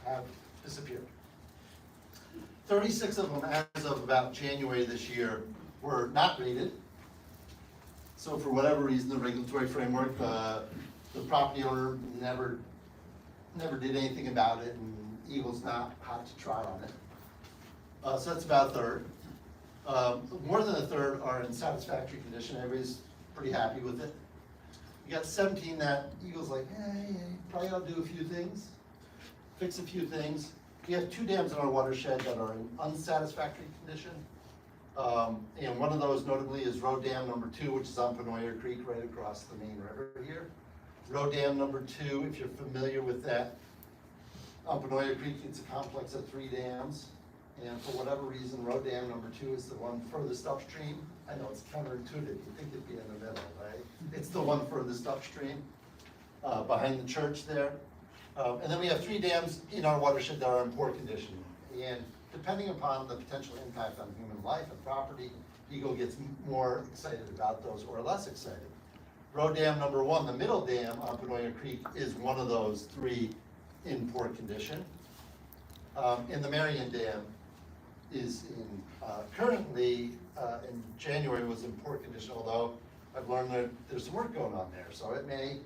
have disappeared. 36 of them, as of about January this year, were not rated. So for whatever reason, the regulatory framework, the property owner never did anything about it, and Eagle's not hot to trot on it. So that's about a third. More than a third are in satisfactory condition. Everybody's pretty happy with it. You got 17 that Eagle's like, hey, probably ought to do a few things, fix a few things. We have 2 dams in our watershed that are in unsatisfactory condition. And one of those notably is Road Dam number 2, which is on Penoyer Creek right across the main river here. Road Dam number 2, if you're familiar with that, on Penoyer Creek, it's a complex of 3 dams. And for whatever reason, Road Dam number 2 is the one furthest upstream. I know it's counterintuitive, you think it'd be in the middle, right? It's the one furthest upstream, behind the church there. And then we have 3 dams in our watershed that are in poor condition. And depending upon the potential impact on human life and property, Eagle gets more excited about those or less excited. Road Dam number 1, the middle dam on Penoyer Creek, is one of those 3 in poor condition. And the Marion Dam is currently in January was in poor condition, although I've learned that there's some work going on there, so it may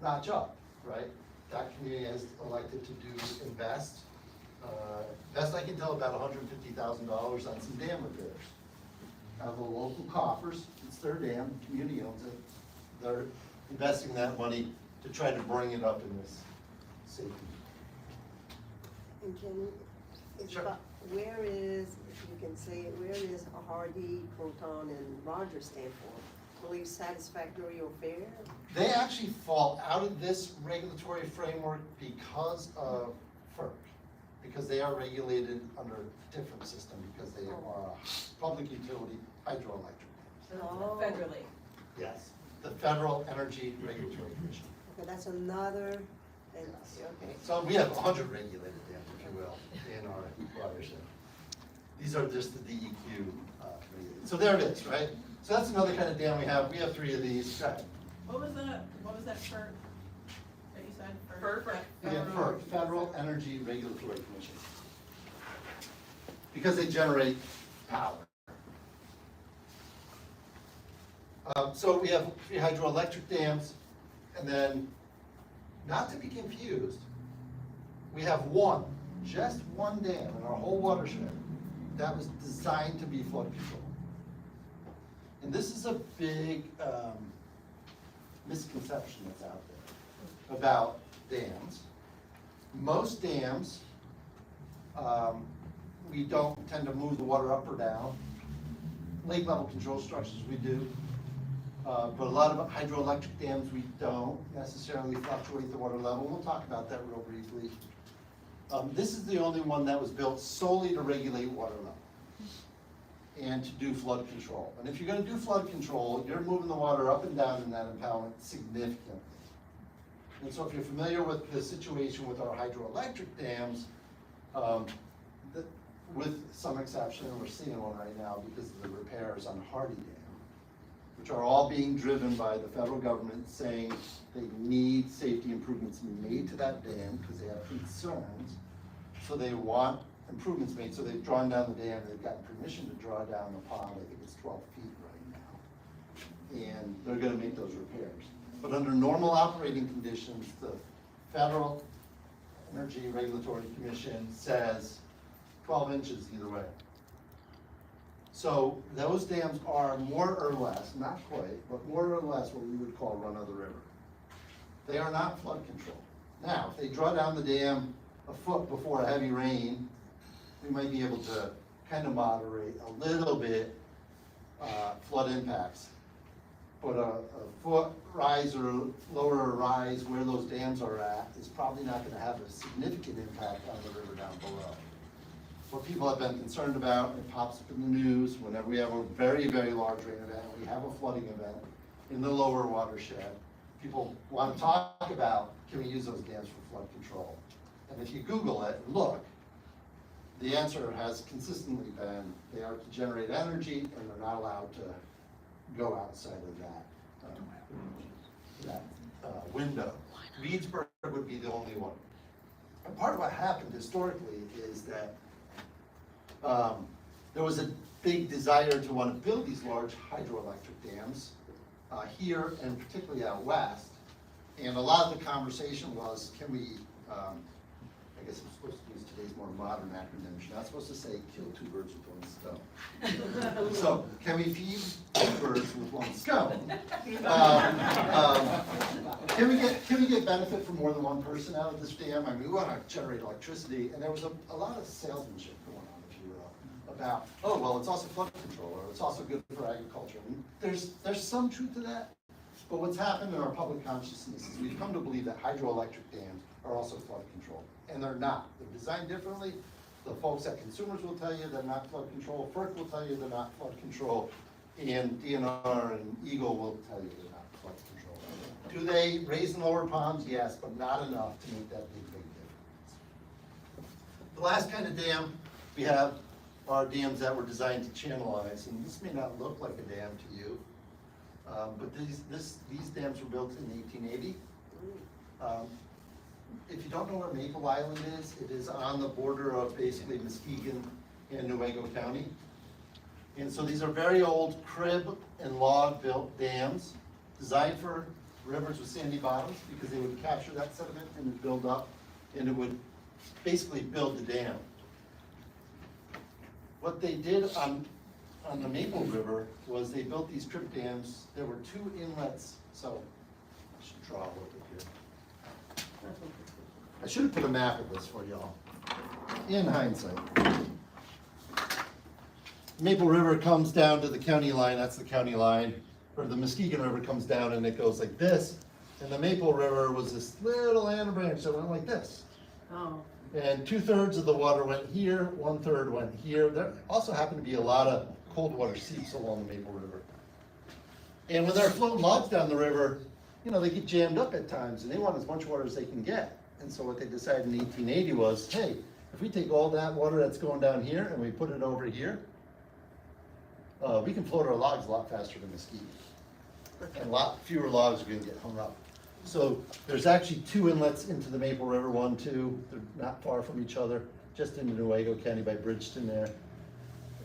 notch up, right? That community has elected to invest. Best I can tell, about $150,000 on some dam repairs. Out of the local coffers, it's their dam, the community owns it. They're investing that money to try to bring it up in this safety. And Kenny, Sure. where is, if you can say it, where is Hardy, Croton, and Rogers stand for? Police satisfactory or fair? They actually fall out of this regulatory framework because of FERC, because they are regulated under a different system, because they are a public utility hydroelectric. Oh. Federally. Yes, the Federal Energy Regulatory Commission. Okay, that's another, Yes. okay. So we have 100 regulated dams, if you will, in our watershed. These are just the DEQ regulated. So there it is, right? So that's another kind of dam we have. We have 3 of these. What was that FERC that you said? FERC. Yeah, FERC, Federal Energy Regulatory Commission. Because they generate power. So we have 3 hydroelectric dams, and then, not to be confused, we have just one dam in our whole watershed that was designed to be flood control. And this is a big misconception that's out there about dams. Most dams, we don't tend to move the water up or down. Lake level control structures we do. But a lot of hydroelectric dams, we don't necessarily fluctuate the water level. We'll talk about that real briefly. This is the only one that was built solely to regulate water level and to do flood control. And if you're gonna do flood control, you're moving the water up and down in that impoundment significantly. And so if you're familiar with the situation with our hydroelectric dams, with some exception, and we're seeing one right now because of the repairs on Hardy Dam, which are all being driven by the federal government saying they need safety improvements made to that dam because they have concerns. So they want improvements made, so they've drawn down the dam, they've gotten permission to draw down the pond, I think it's 12 feet right now. And they're gonna make those repairs. But under normal operating conditions, the Federal Energy Regulatory Commission says 12 inches either way. So those dams are more or less, not quite, but more or less what we would call run of the river. They are not flood control. Now, if they draw down the dam a foot before a heavy rain, we might be able to kind of moderate a little bit flood impacts. But a foot rise or lower rise where those dams are at is probably not gonna have a significant impact on the river down below. What people have been concerned about, it pops up in the news whenever we have a very, very large rain event, we have a flooding event in the lower watershed. People want to talk about, can we use those dams for flood control? And if you Google it and look, the answer has consistently been, they are to generate energy and they're not allowed to go outside of that window. Reedsburg would be the only one. And part of what happened historically is that there was a big desire to want to build these large hydroelectric dams here and particularly out west. And a lot of the conversation was, can we, I guess I'm supposed to use today's more modern acronyms. You're not supposed to say kill two birds with one stone. So can we feed two birds with one stone? Can we get benefit from more than one person out of this dam? I mean, we want to generate electricity, and there was a lot of salesmanship going on, if you will, about, oh, well, it's also flood control, or it's also good for agriculture. I mean, there's some truth to that, but what's happened in our public consciousness is we've come to believe that hydroelectric dams are also flood control, and they're not. They're designed differently. The folks at Consumers will tell you they're not flood control, FERC will tell you they're not flood control, and DNR and Eagle will tell you they're not flood control. Do they raise and lower ponds? Yes, but not enough to make that big difference. The last kind of dam we have are dams that were designed to channelize, and this may not look like a dam to you, but these dams were built in 1880. If you don't know where Maple Island is, it is on the border of basically Muskegon and Newaygo County. And so these are very old crib and log built dams designed for rivers with sandy bottoms because they would capture that sediment and it build up and it would basically build the dam. What they did on the Maple River was they built these crib dams. There were two inlets, so I should draw a little bit here. I should have put a map of this for y'all, in hindsight. Maple River comes down to the county line, that's the county line, or the Muskegon River comes down and it goes like this, and the Maple River was this little land branch that went like this. Oh. And 2/3 of the water went here, 1/3 went here. There also happened to be a lot of cold water seeps along the Maple River. And when they're floating logs down the river, you know, they get jammed up at times and they want as much water as they can get. And so what they decided in 1880 was, hey, if we take all that water that's going down here and we put it over here, we can float our logs a lot faster than Muskegon. And a lot fewer logs are gonna get hung up. So there's actually two inlets into the Maple River, 1, 2, they're not far from each other, just into Newaygo County by Bridgeton there.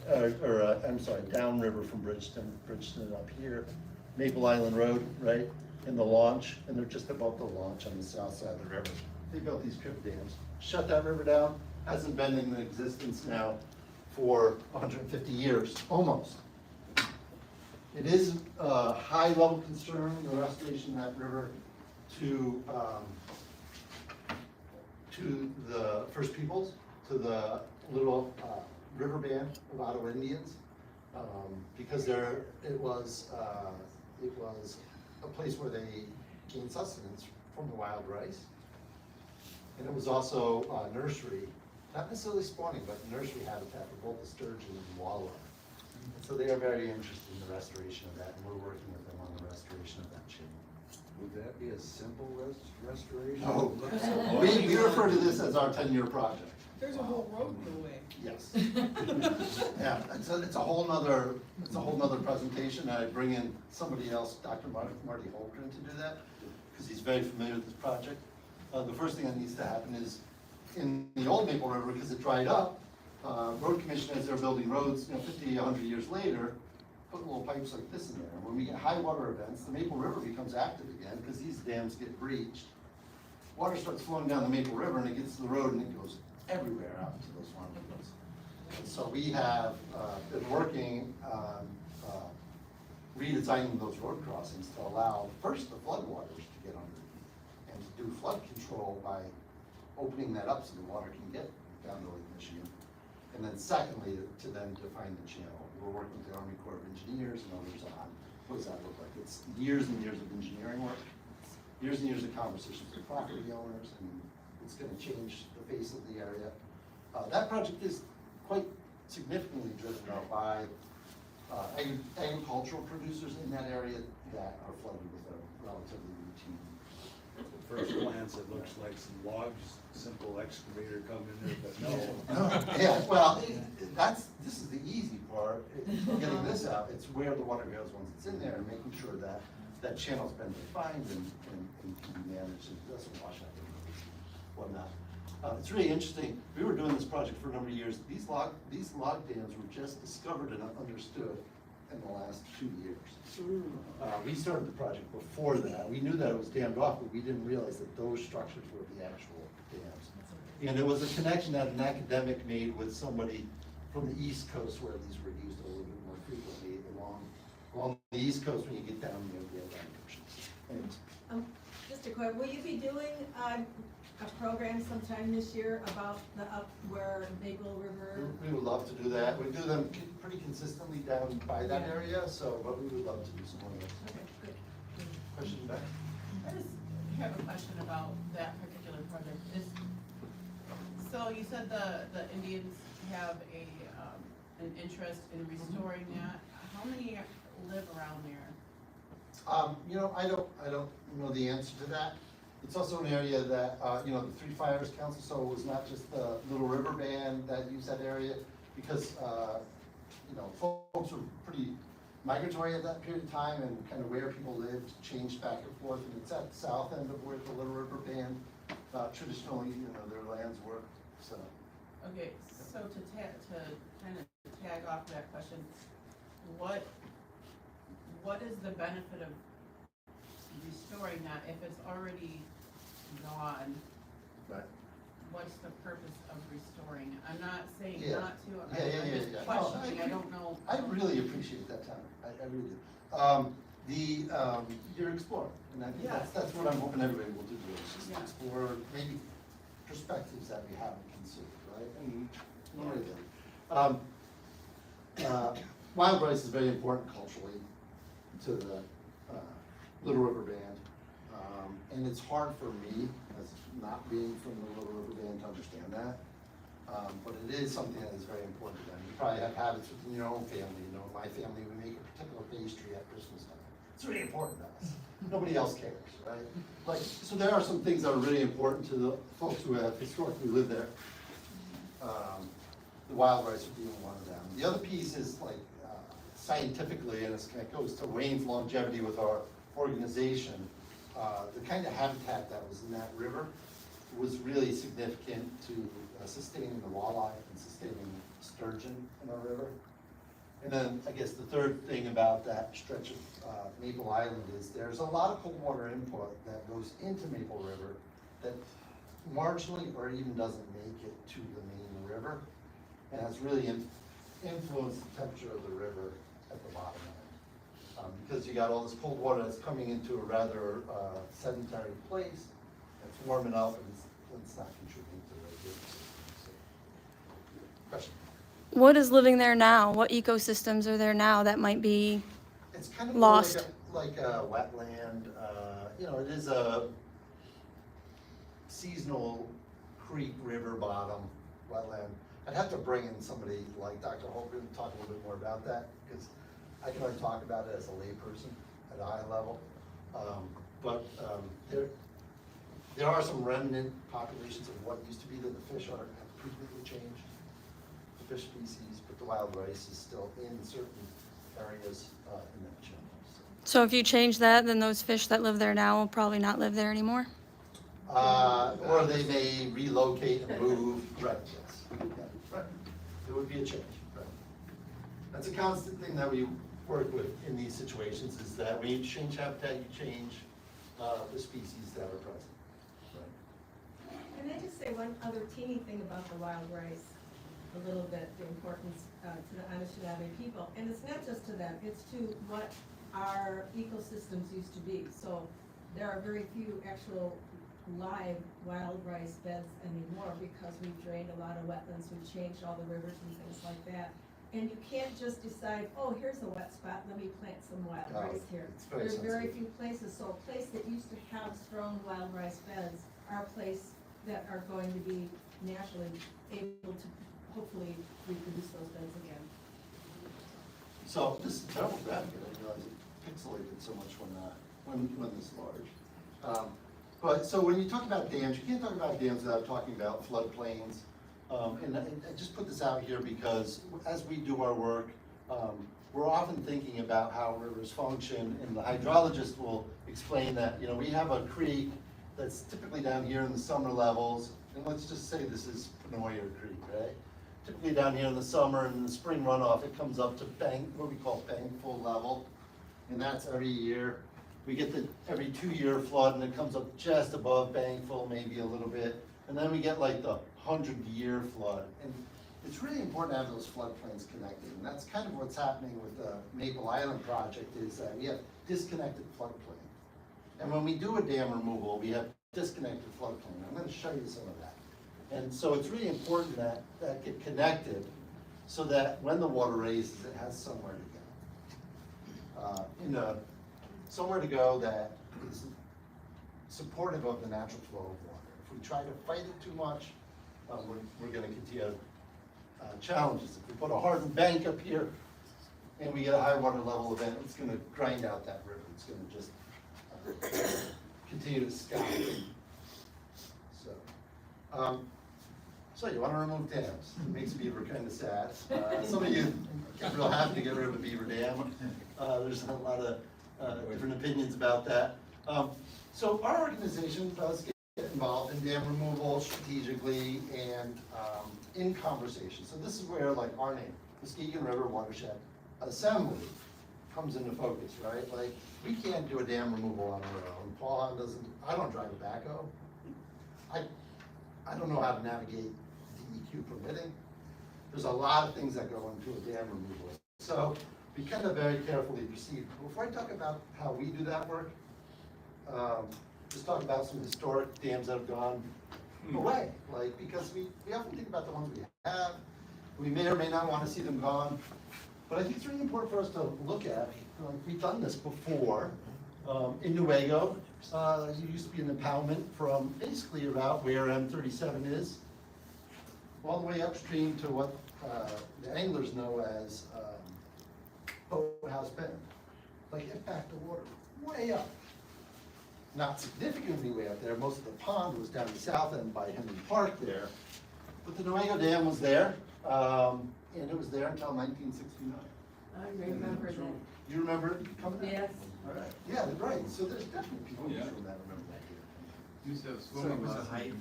I'm sorry, downriver from Bridgeton up here. Maple Island Road, right, and the launch, and they're just above the launch on the south side of the river. They built these crib dams, shut that river down, hasn't been in existence now for 150 years, almost. It is a high level concern, the restoration of that river to the First Peoples, to the little river band of Ottawa Indians, because it was a place where they gained sustenance from the wild rice. And it was also a nursery, not necessarily spawning, but nursery habitat for both the sturgeon and walleye. And so they are very interested in the restoration of that, and we're working with them on the restoration of that channel. Would that be a simple restoration? No, we refer to this as our 10-year project. There's a whole road in the way. Yes. Yeah, it's a whole nother presentation. I bring in somebody else, Dr. Marty Holmgren, to do that, because he's very familiar with this project. The first thing that needs to happen is, in the old Maple River, because it dried up, road commission, as they're building roads, 50, 100 years later, put little pipes like this in there. And when we get high water events, the Maple River becomes active again, because these dams get breached. Water starts flowing down the Maple River, and it gets to the road, and it goes everywhere out into those farmlands. And so we have been working on redesigning those road crossings to allow, first, the floodwaters to get underneath, and to do flood control by opening that up so the water can get down to Lake Michigan. And then secondly, to then define the channel. We're working with the Army Corps of Engineers and others on what does that look like. It's years and years of engineering work, years and years of conversations with property owners, and it's gonna change the face of the area. That project is quite significantly driven out by agricultural producers in that area that are flooded with a relatively routine. At first glance, it looks like some logs, simple excavator come in there, but no. Yeah, well, this is the easy part, getting this out. It's where the water goes once it's in there, and making sure that that channel's been defined and can be managed, and doesn't wash out and whatnot. It's really interesting. We were doing this project for a number of years. These log dams were just discovered and understood in the last 2 years. We started the project before that. We knew that it was dammed off, but we didn't realize that those structures were the actual dams. And it was a connection that an academic made with somebody from the East Coast, where these were used a little bit more frequently along the East Coast when you get down near the Atlantic Ocean. Just a quick, will you be doing a program sometime this year about the up where Maple River? We would love to do that. We do them pretty consistently down by that area, but we would love to do some more of those. Okay, good. Question back? I just have a question about that particular project. So you said the Indians have an interest in restoring that. How many live around there? I don't know the answer to that. It's also an area that, the Three Fires Council, so it was not just the Little River Band that used that area, because, folks were pretty migratory at that period of time, and kind of where people lived changed back and forth, and it's at the south end of where the Little River Band, traditionally, their lands were, so. Okay, so to kind of tag off that question, what is the benefit of restoring that if it's already gone? Right. What's the purpose of restoring it? I'm not saying Yeah. not to, Yeah. I'm just questioning, I don't know. I really appreciate that, Tom. I really do. You're exploring, and I think that's what I'm hoping everybody will do, is just explore maybe perspectives that we haven't considered, right? And wild rice is very important culturally to the Little River Band. And it's hard for me, as not being from the Little River Band, to understand that. But it is something that is very important to them. You probably have habits within your own family. In my family, we make a particular pastry at Christmas time. It's really important to us. Nobody else cares, right? So there are some things that are really important to the folks who have historically lived there. The wild rice would be one of them. The other piece is scientifically, and it goes to Wayne's longevity with our organization, the kind of habitat that was in that river was really significant to sustaining the walleye and sustaining sturgeon in our river. And then I guess the third thing about that stretch of Maple Island is there's a lot of cold water input that goes into Maple River that marginally or even doesn't make it to the main river, and has really influenced the temperature of the river at the bottom end. Because you got all this cold water that's coming into a rather sedentary place, it's warming up, and it's not contributing to the river. Question? What is living there now? What ecosystems are there now that might be It's kind of lost? like a wetland. It is a seasonal creek, river bottom wetland. I'd have to bring in somebody like Dr. Holgren to talk a little bit more about that, because I can only talk about it as a layperson at a high level. There are some remnant populations of what used to be that the fish have completely changed. The fish species, but the wild rice is still in certain areas in that channel. So if you change that, then those fish that live there now will probably not live there anymore? Or they may relocate and move, right, yes. Yeah, right. It would be a change, right? That's a constant thing that we work with in these situations, is that when you change habitat, you change the species that are present. Right? Can I just say one other teeny thing about the wild rice? A little bit, the importance to the Anishinaabe people, and it's not just to them, it's to what our ecosystems used to be. So there are very few actual live wild rice beds anymore because we've drained a lot of wetlands, we've changed all the rivers and things like that. And you can't just decide, oh, here's a wet spot, let me plant some wild rice here. There's very few places, so a place that used to have strong wild rice beds are a place that are going to be naturally able to hopefully reproduce those beds again. So this is a terrible graphic, I didn't realize it pixelated so much when this large. But so when you talk about dams, you can't talk about dams without talking about floodplains. And I just put this out here because as we do our work, we're often thinking about how rivers function, and the hydrologist will explain that, you know, we have a creek that's typically down here in the summer levels, and let's just say this is Penoyer Creek, right? Typically down here in the summer, and in the spring runoff, it comes up to what we call bank full level, and that's every year. We get the every 2-year flood, and it comes up just above bank full, maybe a little bit, and then we get like the 100-year flood. And it's really important to have those floodplains connected, and that's kind of what's happening with the Maple Island project, is that we have disconnected floodplain. And when we do a dam removal, we have disconnected floodplain. I'm going to show you some of that. And so it's really important that that get connected so that when the water raises, it has somewhere to go. Somewhere to go that is supportive of the natural flow of water. If we try to fight it too much, we're going to continue challenges. If we put a hardened bank up here and we get a high water level event, it's going to grind out that river. It's going to just continue to scour. So you want to remove dams. It makes beaver kind of sad. Some of you get real happy to get rid of a beaver dam. There's a lot of different opinions about that. So our organization does get involved in dam removal strategically and in conversation. So this is where like our name, Muskegon River Watershed Assembly, comes into focus, right? Like we can't do a dam removal on our own. Paul Hahn doesn't. I don't drive a backhoe. I don't know how to navigate DEQ permitting. There's a lot of things that go into a dam removal. So be kind of very carefully proceed. Before I talk about how we do that work, just talk about some historic dams that have gone away. Like, because we often think about the ones we have. We may or may not want to see them gone. But I think it's really important for us to look at, we've done this before. In Nuevo, there used to be an impoundment from basically about where M37 is, all the way upstream to what the anglers know as Boathouse Bend. Like it backed the water way up. Not significantly way up there. Most of the pond was down the south end by Henry Park there. But the Nuevo Dam was there, and it was there until 1969. I remember that. You remember it coming out? Yes. All right. Yeah, right. So there's definitely people who remember that here. You said swimming was the height.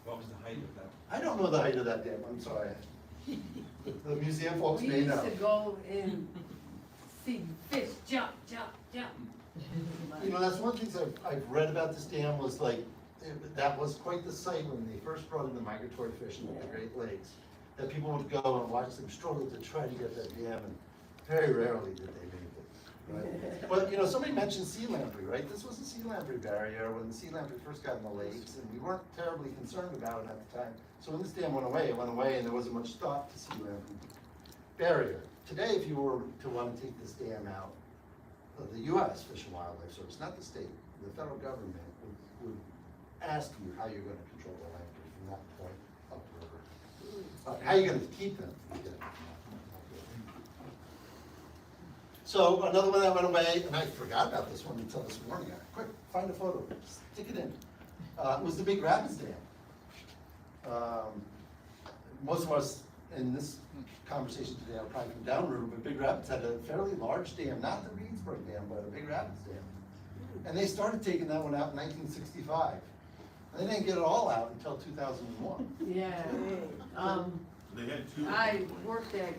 What was the height of that? I don't know the height of that dam. I'm sorry. The museum folks We may used know. to go and see fish jump. You know, that's one of the things I've read about this dam was like, that was quite the sight when they first brought in the migratory fish into the Great Lakes. That people would go and watch them struggle to try to get that dam, and very rarely did they make it. Right? But you know, somebody mentioned sea lamprey, right? This was a sea lamprey barrier when the sea lamprey first got in the lakes, and we weren't terribly concerned about it at the time. So when this dam went away, and there wasn't much thought to sea lamprey barrier. Today, if you were to want to take this dam out, the U.S. Fish and Wildlife Service, not the state, the federal government would ask you how you're going to control the lamprey from that point upriver. How are you going to keep them? So another one that went away, and I forgot about this one until this morning. Quick, find a photo, stick it in. Was the Big Rapids Dam. Most of us in this conversation today are probably from downriver, but Big Rapids had a fairly large dam, not the Reedsburg Dam, but a Big Rapids Dam. And they started taking that one out in 1965. They didn't get it all out until 2001. Yeah. They had two. I worked at,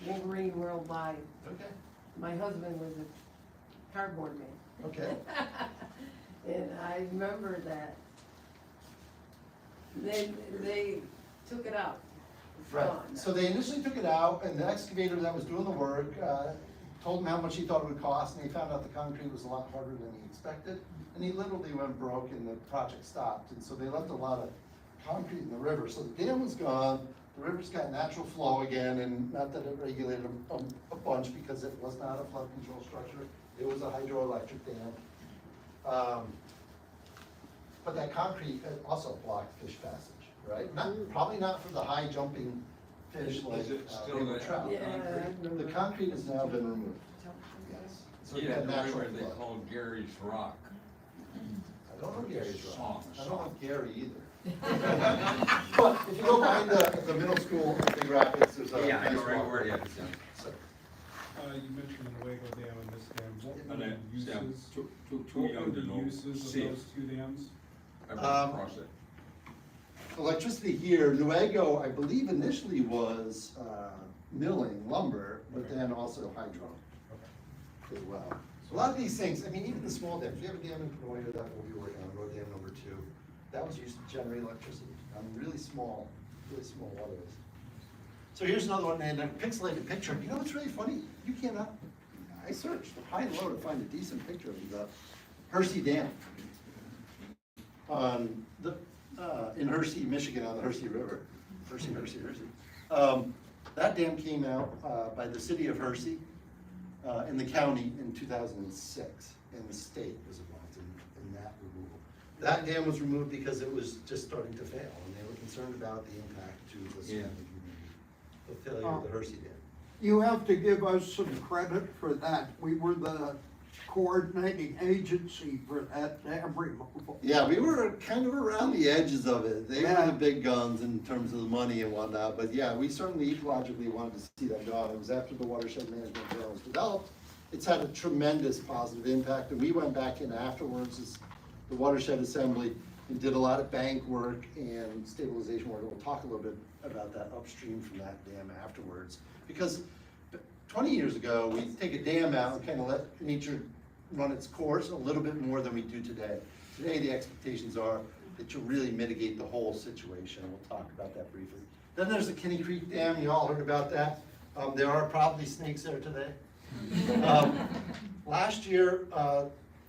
Wolverine Worldwide. Okay. My husband was a cardboard man. Okay. And I remember that. Then they took it out. Right, so they initially took it out, and the excavator that was doing the work, told him how much he thought it would cost, and he found out the concrete was a lot harder than he expected, and he literally went broke and the project stopped, and so they left a lot of concrete in the river, so the dam was gone, the river's got natural flow again, and not that it regulated a bunch, because it was not a flood control structure, it was a hydroelectric dam. But that concrete also blocked fish passage, right? Probably not for the high jumping fish like Is it still rainbow there? trout. Yeah. The concrete has now been removed. Yes. So it Yeah, had the natural river they flow. call Gary's Rock. I don't know Gary's Rock. Song. I don't know Gary either. But if you go behind the middle school in Big Rapids, there's a. Yeah, I know nice right walk. where it is. So, You mentioned the Nuevo Dam and this dam, what And were then, the Sam, uses? too What young were to the know. uses See of it. those two dams? I've run across it. electricity here, Nuevo, I believe initially was milling lumber, but then also hydro as well. So a lot of these things, I mean, even the small dams, we have a dam in Penoyer that we'll be working on, road dam number 2. That was used to generate electricity on really small waterways. So here's another one, and a pixelated picture. You know what's really funny? You cannot, I searched high and low to find a decent picture of the Hersey Dam on the, in Hersey, Michigan, on the Hersey River. Hersey. That dam came out by the city of Hersey in the county in 2006, and the state was involved in that removal. That dam was removed because it was just starting to fail, and they were concerned about the impact to the surrounding community, the failure of the Hersey Dam. You have to give us some credit for that. We were the coordinating agency for that dam removal. Yeah, we were kind of around the edges of it. They were the big guns in terms of the money and whatnot, but yeah, we certainly ecologically wanted to see that gone. It was after the watershed management plan was developed. It's had a tremendous positive impact, and we went back in afterwards as the Watershed Assembly and did a lot of bank work and stabilization work. We'll talk a little bit about that upstream from that dam afterwards. Because 20 years ago, we take a dam out and kind of let nature run its course a little bit more than we do today. Today, the expectations are that you'll really mitigate the whole situation. We'll talk about that briefly. Then there's the Kinney Creek Dam. You all heard about that. There are probably snakes there today. Last year,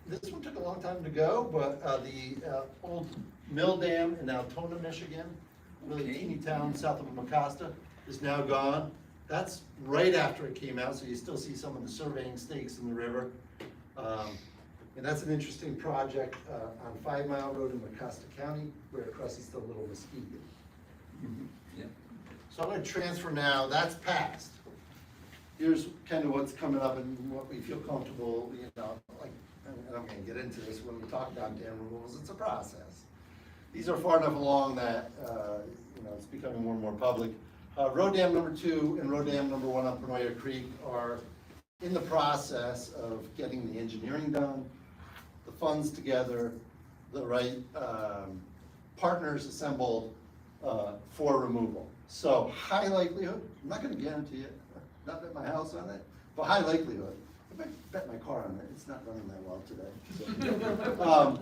this one took a long time to go, but the old mill dam in Altona, Michigan, really teeny town south of Mecosta, is now gone. That's right after it came out, so you still see some of the surveying stakes in the river. And that's an interesting project on 5 Mile Road in Mecosta County, where it crosses the Little Muskegon. Yeah. So I'm going to transfer now. That's past. Here's kind of what's coming up and what we feel comfortable, you know, like, and I'm going to get into this when we talk about dam removals. It's a process. These are far enough along that, you know, it's becoming more and more public. Road dam number 2 and road dam number 1 on Penoyer Creek are in the process of getting the engineering done, the funds together, the right partners assembled for removal. So high likelihood, I'm not going to guarantee it, not bet my house on it, but high likelihood. I might bet my car on it. It's not running that well today. So,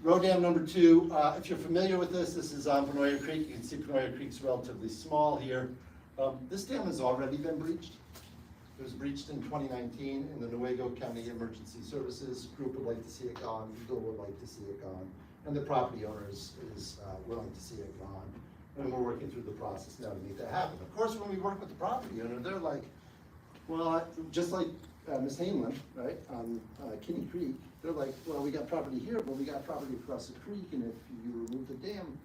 road dam number 2, if you're familiar with this is on Penoyer Creek. You can see Penoyer Creek's relatively small here. This dam has already been breached. It was breached in 2019, and the Nuevo County Emergency Services group would like to see it gone. Eagle would like to see it gone, and the property owner is willing to see it gone. And we're working through the process now to make that happen. Of course, when we work with the property owner, they're like, well, just like Ms. Hainland, right, on Kinney Creek, they're like, well, we got property here, but we got property across the creek, and if you remove the dam,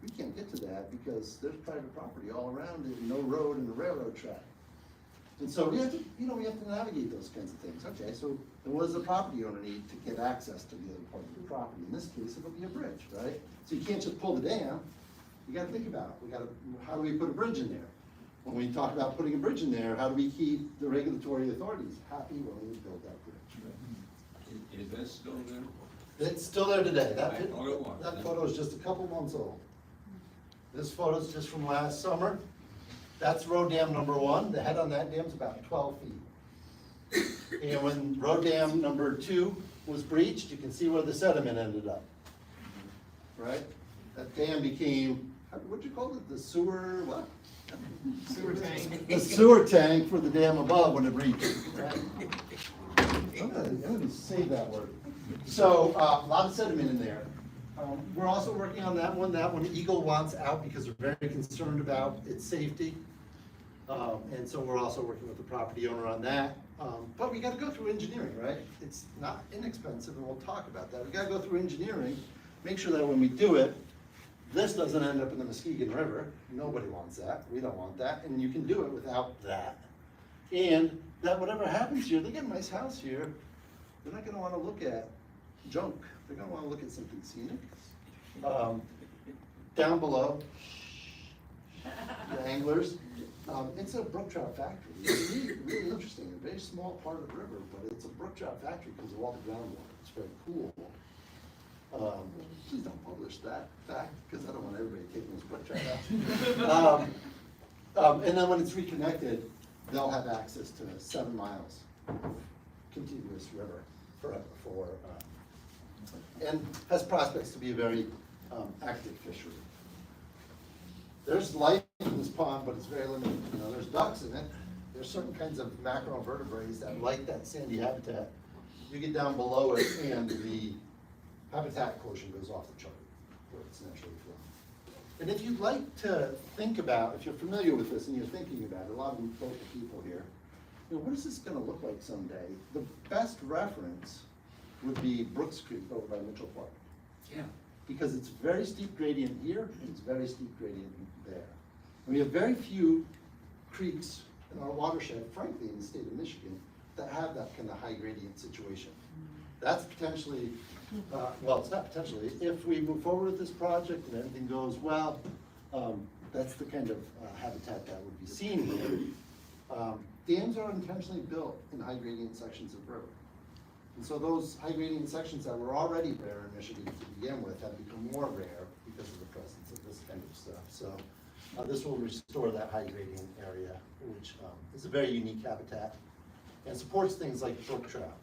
we can't get to that because there's private property all around it, and no road and a railroad track. And so we have to, you know, we have to navigate those kinds of things. Okay, so then what does the property owner need to get access to the other part of the property? In this case, it'll be a bridge, right? So you can't just pull the dam. You got to think about it. How do we put a bridge in there? When we talk about putting a bridge in there, how do we keep the regulatory authorities happy when we build that bridge? Is that still there? It's still there today. That, I know it was. that photo is just a couple months old. This photo's just from last summer. That's road dam number 1. The head on that dam's about 12 feet. And when road dam number 2 was breached, you can see where the sediment ended up. Right? That dam became, what'd you call it? The sewer, what? Sewer tank. The sewer tank for the dam above when it breached. Right? I'm gonna save that word. So, a lot of sediment in there. We're also working on that one. That one Eagle wants out because they're very concerned about its safety. And so we're also working with the property owner on that. But we gotta go through engineering, right? It's not inexpensive, and we'll talk about that. We gotta go through engineering, make sure that when we do it, this doesn't end up in the Muskegon River. Nobody wants that. We don't want that. And you can do it without that. And that whatever happens here, they get a nice house here. They're not gonna wanna look at junk. They're gonna wanna look at something scenic. Down below, the anglers, it's a brook trout factory. It's really interesting, a very small part of the river, but it's a brook trout factory because of all the groundwater. It's very cool. Please don't publish that fact, because I don't want everybody taking this brook trout out. And then when it's reconnected, they'll have access to 7 miles of contiguous river and has prospects to be a very active fishery. There's life in this pond, but it's very limited. You know, there's ducks in it. There's certain kinds of macroinvertebrates that like that sandy habitat. You get down below it and the habitat quotient goes off the chart where it's naturally from. And if you'd like to think about, if you're familiar with this and you're thinking about it, a lot of local people here, you know, what is this gonna look like someday? The best reference would be Brooks Creek over by Mitchell Park. Yeah. Because it's very steep gradient here, and it's very steep gradient there. And we have very few creeks in our watershed, frankly, in the state of Michigan, that have that kind of high gradient situation. That's potentially, well, it's not potentially, if we move forward with this project and everything goes well, that's the kind of habitat that would be seen here. Dams are intentionally built in high gradient sections of river. And so those high gradient sections that were already rare in Michigan to begin with have become more rare because of the presence of this kind of stuff. So this will restore that high gradient area, which is a very unique habitat and supports things like brook trout.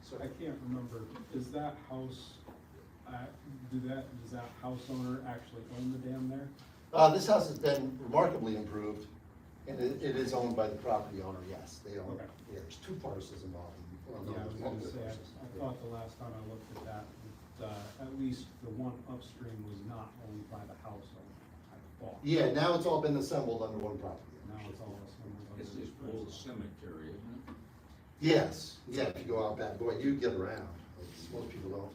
So I can't remember, is that house, does that house owner actually own the dam there? This house has been remarkably improved, and it is owned by the property owner, yes. They own, yeah, there's 2 parcels involved. Well, no, Yeah, I was there's gonna multiple say, parcels. I thought the last time I looked at that, at least the one upstream was not owned by the house owner, I thought. Yeah, now it's all been assembled under one property. Now it's all assembled under It's this this old person. cemetery, isn't it? Yes, yeah, if you go out back, boy, you get around. Most people don't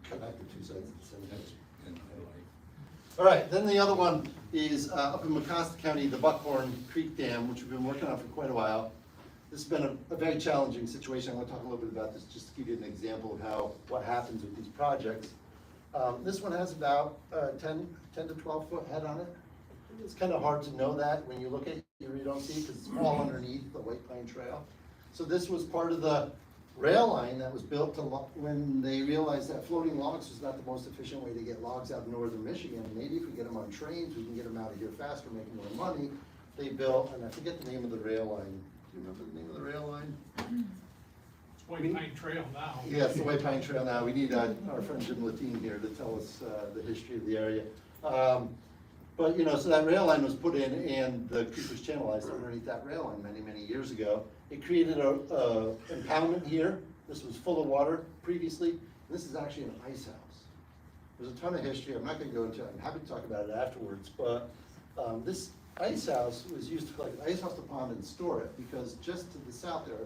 connect the 2 sides of the cemetery. And I like, All right, then the other one is up in Mecosta County, the Buckhorn Creek Dam, which we've been working on for quite a while. This has been a very challenging situation. I want to talk a little bit about this just to give you an example of what happens with these projects. This one has about 10 to 12 foot head on it. It's kind of hard to know that when you look at it, you really don't see it because it's all underneath the White Pine Trail. So this was part of the rail line that was built to when they realized that floating logs was not the most efficient way to get logs out of northern Michigan. Maybe if we get them on trains, we can get them out of here faster, make more money. They built, and I forget the name of the rail line. Do you remember the name of the rail line? It's White Pine Trail now. Yeah, it's the White Pine Trail now. We need our friend Jim Latine here to tell us the history of the area. But, you know, so that rail line was put in and the creek was channelized underneath that rail line many, many years ago. It created a impoundment here. This was full of water previously. This is actually an ice house. There's a ton of history. I'm not going to go into it. I'm happy to talk about it afterwards. But this ice house was used to collect ice off the pond and store it because just to the south there,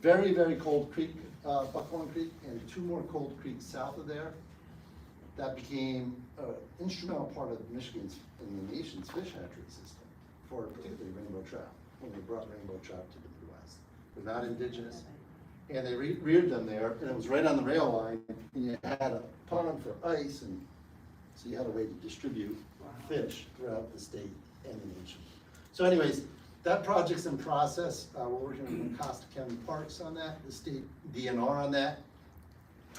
very, very cold creek, Buckhorn Creek, and 2 more cold creeks south of there. That became an instrumental part of Michigan's and the nation's fish hatchery system for particularly rainbow trout, when they brought rainbow trout to the Midwest. They're not indigenous, and they reared them there, and it was right on the rail line, and you had a pond for ice, and so you had a way to distribute fish throughout the state and the nation. So anyways, that project's in process. We're working with Muskegon County Parks on that, the state DNR on that.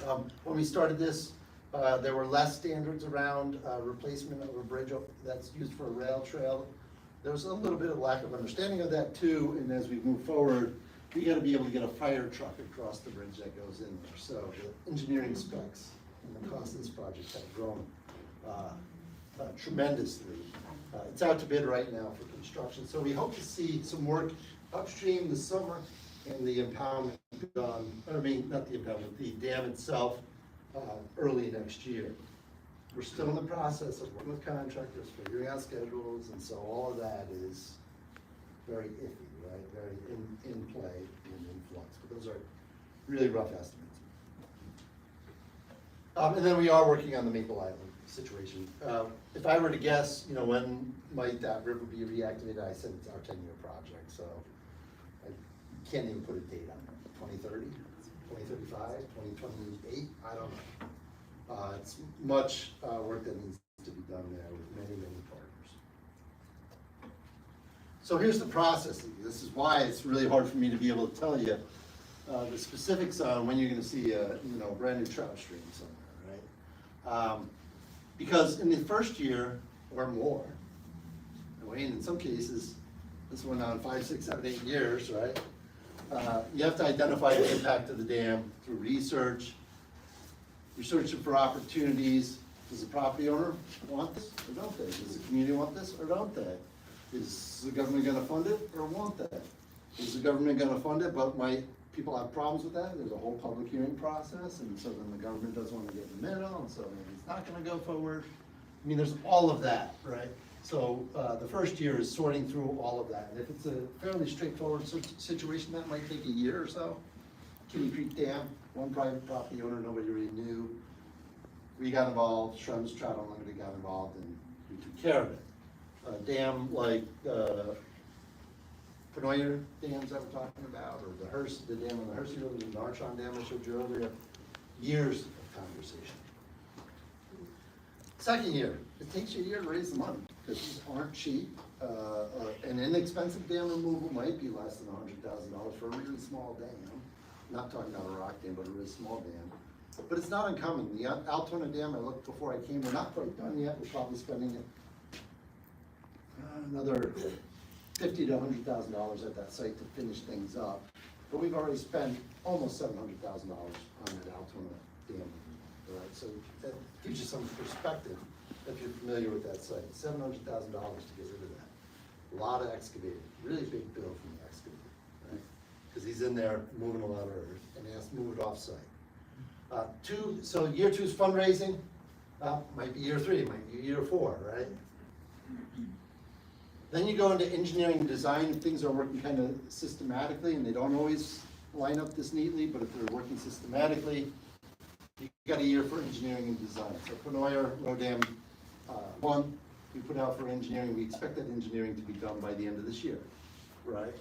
When we started this, there were less standards around replacement of a bridge that's used for a rail trail. There was a little bit of lack of understanding of that too, and as we move forward, we gotta be able to get a fire truck across the bridge that goes in there. So the engineering specs and the cost of this project have grown tremendously. It's out to bid right now for construction, so we hope to see some work upstream this summer and the impoundment done, I mean, not the impoundment, the dam itself, early next year. We're still in the process of working with contractors, figuring out schedules, and so all of that is very iffy, right? Very in play and in flux, but those are really rough estimates. And then we are working on the Maple Island situation. If I were to guess, you know, when might that river be reactivated, I said it's our 10-year project, so I can't even put a date on it. 2030, 2035, 2028, I don't know. It's much work that needs to be done there with many, many partners. So here's the process. This is why it's really hard for me to be able to tell you the specifics on when you're going to see a brand new trout stream somewhere, right? Because in the first year or more, Wayne, in some cases, this went on 5, 6, 7, 8 years, right? You have to identify the impact of the dam through research. You're searching for opportunities. Does the property owner want this or don't they? Does the community want this or don't they? Is the government gonna fund it or won't they? Is the government gonna fund it, but might people have problems with that? There's a whole public hearing process, and so then the government doesn't wanna get in the middle, and so maybe it's not gonna go forward. I mean, there's all of that, right? So the first year is sorting through all of that. And if it's a fairly straightforward situation, that might take a year or so. Kitty Creek Dam, one private property owner, nobody really knew. We got involved, Shrums Trout Unlimited got involved, and we took care of it. A dam like Penoyer dams that we're talking about, or the dam on the Hersey River, the Narchon Dam I showed you earlier, years of conversation. Second year, it takes you a year to raise the money, because these aren't cheap. An inexpensive dam removal might be less than $100,000 for a really small dam. Not talking about a rock dam, but a really small dam. But it's not uncommon. The Altona Dam, I looked before I came, we're not quite done yet. We're probably spending another $50,000 to $100,000 at that site to finish things up. But we've already spent almost $700,000 on that Altona Dam. All right, so that gives you some perspective if you're familiar with that site. $700,000 to get rid of that. A lot of excavating, really big bill from the excavator, right? Because he's in there moving a lot of earth, and he has to move it off-site. So year 2 is fundraising. Might be year 3, might be year 4, right? Then you go into engineering and design, and things are working kind of systematically, and they don't always line up this neatly, but if they're working systematically, you got a year for engineering and design. So Penoyer Road Dam 1, we put out for engineering. We expect that engineering to be done by the end of this year, right?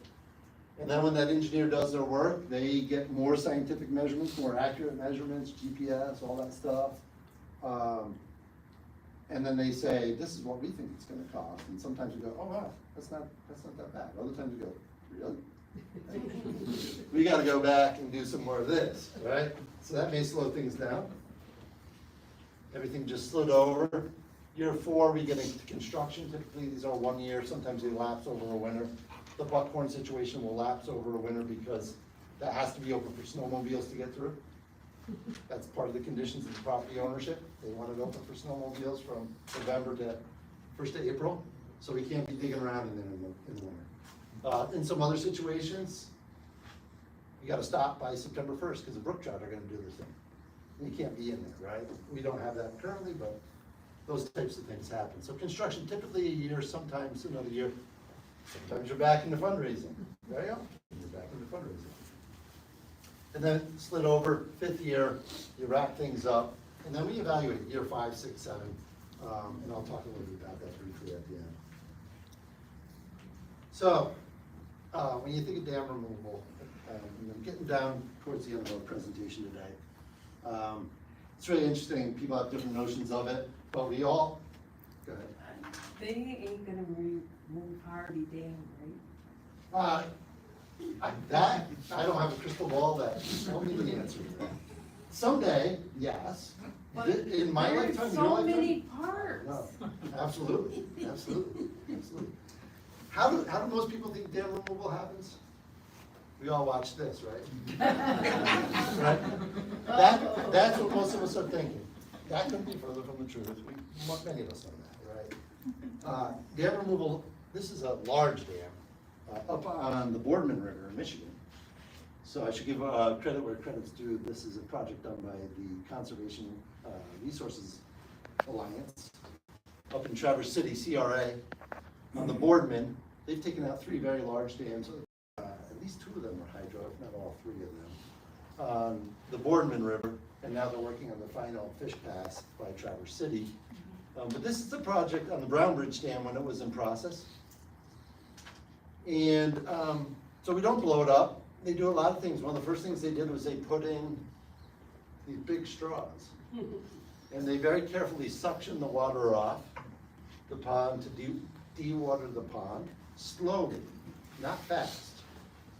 And then when that engineer does their work, they get more scientific measurements, more accurate measurements, GPS, all that stuff. And then they say, this is what we think it's gonna cost. And sometimes we go, oh wow, that's not that bad. Other times we go, really? We gotta go back and do some more of this, right? So that may slow things down. Everything just slid over. Year 4, we get into construction. Typically, these are 1 year. Sometimes they lapse over a winter. The Buckhorn situation will lapse over a winter because that has to be open for snowmobiles to get through. That's part of the conditions of the property ownership. They want it open for snowmobiles from November to 1st of April. So we can't be digging around in there in the winter. In some other situations, you gotta stop by September 1st because the brook trout are gonna do their thing. And you can't be in there, right? We don't have that currently, but those types of things happen. So construction, typically a year, sometimes another year. Sometimes you're back into fundraising. Very often you're back into fundraising. And then slid over, 5th year, you wrap things up, and then we evaluate year 5, 6, 7, and I'll talk a little bit about that briefly at the end. So, when you think of dam removal, getting down towards the end of our presentation today, it's really interesting. People have different notions of it, but we all, go ahead. They ain't gonna remove Hardy Dam, right? I don't have a crystal ball that tell me the answer to that. Someday, yes. In my There's lifetime, your so lifetime? many parts. No, absolutely, absolutely, absolutely. How do most people think dam removal happens? We all watch this, right? Right? That's what most of us are thinking. That couldn't be further from the truth. Many of us know that, right? Dam removal, this is a large dam, up on the Boardman River in Michigan. So I should give credit where credit's due. This is a project done by the Conservation Resources Alliance up in Traverse City, CRA. On the Boardman, they've taken out 3 very large dams. At least 2 of them are hydro, if not all 3 of them. On the Boardman River, and now they're working on the final fish pass by Traverse City. But this is the project on the Brown Bridge Dam when it was in process. And so we don't blow it up. They do a lot of things. One of the first things they did was they put in these big straws. And they very carefully suction the water off the pond to de-water the pond, slowly, not fast.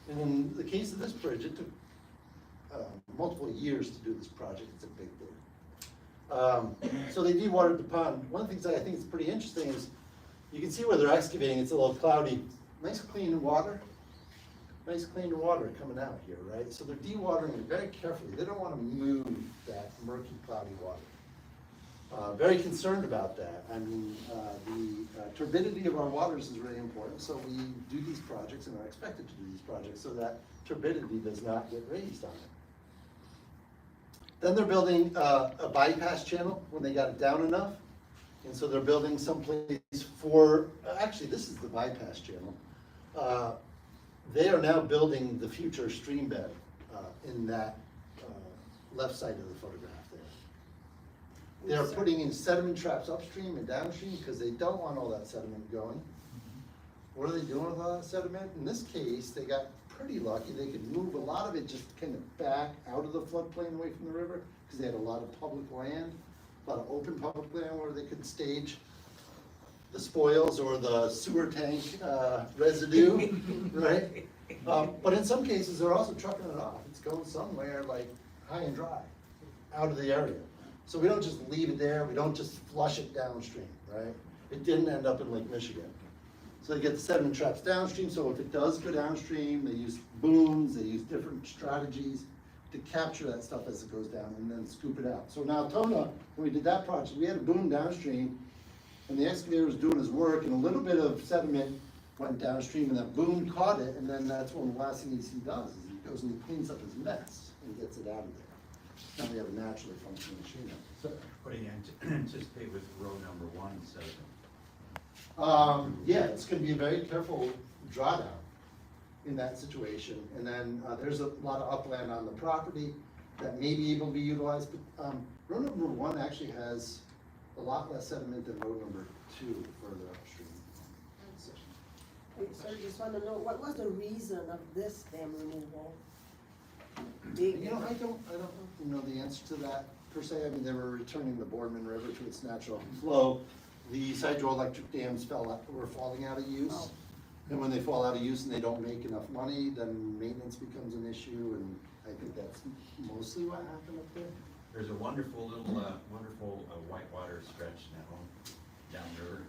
And in the case of this bridge, it took multiple years to do this project. It's a big thing. So they de-watered the pond. One of the things that I think is pretty interesting is you can see where they're excavating. It's a little cloudy. Nice clean water. Nice clean water coming out here, right? So they're de-watering it very carefully. They don't want to move that murky, cloudy water. Very concerned about that. I mean, the turbidity of our waters is really important, so we do these projects and are expected to do these projects so that turbidity does not get raised on it. Then they're building a bypass channel when they got it down enough, and so they're building someplace for, actually this is the bypass channel. They are now building the future stream bed in that left side of the photograph there. They're putting in sediment traps upstream and downstream because they don't want all that sediment going. What are they doing with all that sediment? In this case, they got pretty lucky. They could move a lot of it just kind of back out of the floodplain away from the river because they had a lot of public land, a lot of open public land where they could stage the spoils or the sewer tank residue, right? But in some cases, they're also trucking it off. It's going somewhere like high and dry, out of the area. So we don't just leave it there. We don't just flush it downstream, right? It didn't end up in Lake Michigan. So they get the sediment traps downstream. So if it does go downstream, they use booms, they use different strategies to capture that stuff as it goes down and then scoop it out. So now Tona, when we did that project, we had a boom downstream and the excavator was doing his work and a little bit of sediment went downstream and that boom caught it, and then that's when the last thing he does is he goes and he cleans up his mess and gets it out of there. Now we have a naturally functioning machine. So, What do you anticipate with row number 1 sediment? yeah, it's gonna be a very careful drawdown in that situation. And then there's a lot of upland on the property that may be able to be utilized, but row number 1 actually has a lot less sediment than row number 2 further upstream. Hey, sir, just want to know, what was the reason of this dam removal? You know, I don't know the answer to that per se. I mean, they were returning the Boardman River to its natural flow. These hydroelectric dams were falling out of use. And when they fall out of use and they don't make enough money, then maintenance becomes an issue, and I think that's mostly what happened up there. There's a wonderful little, whitewater stretch now downriver,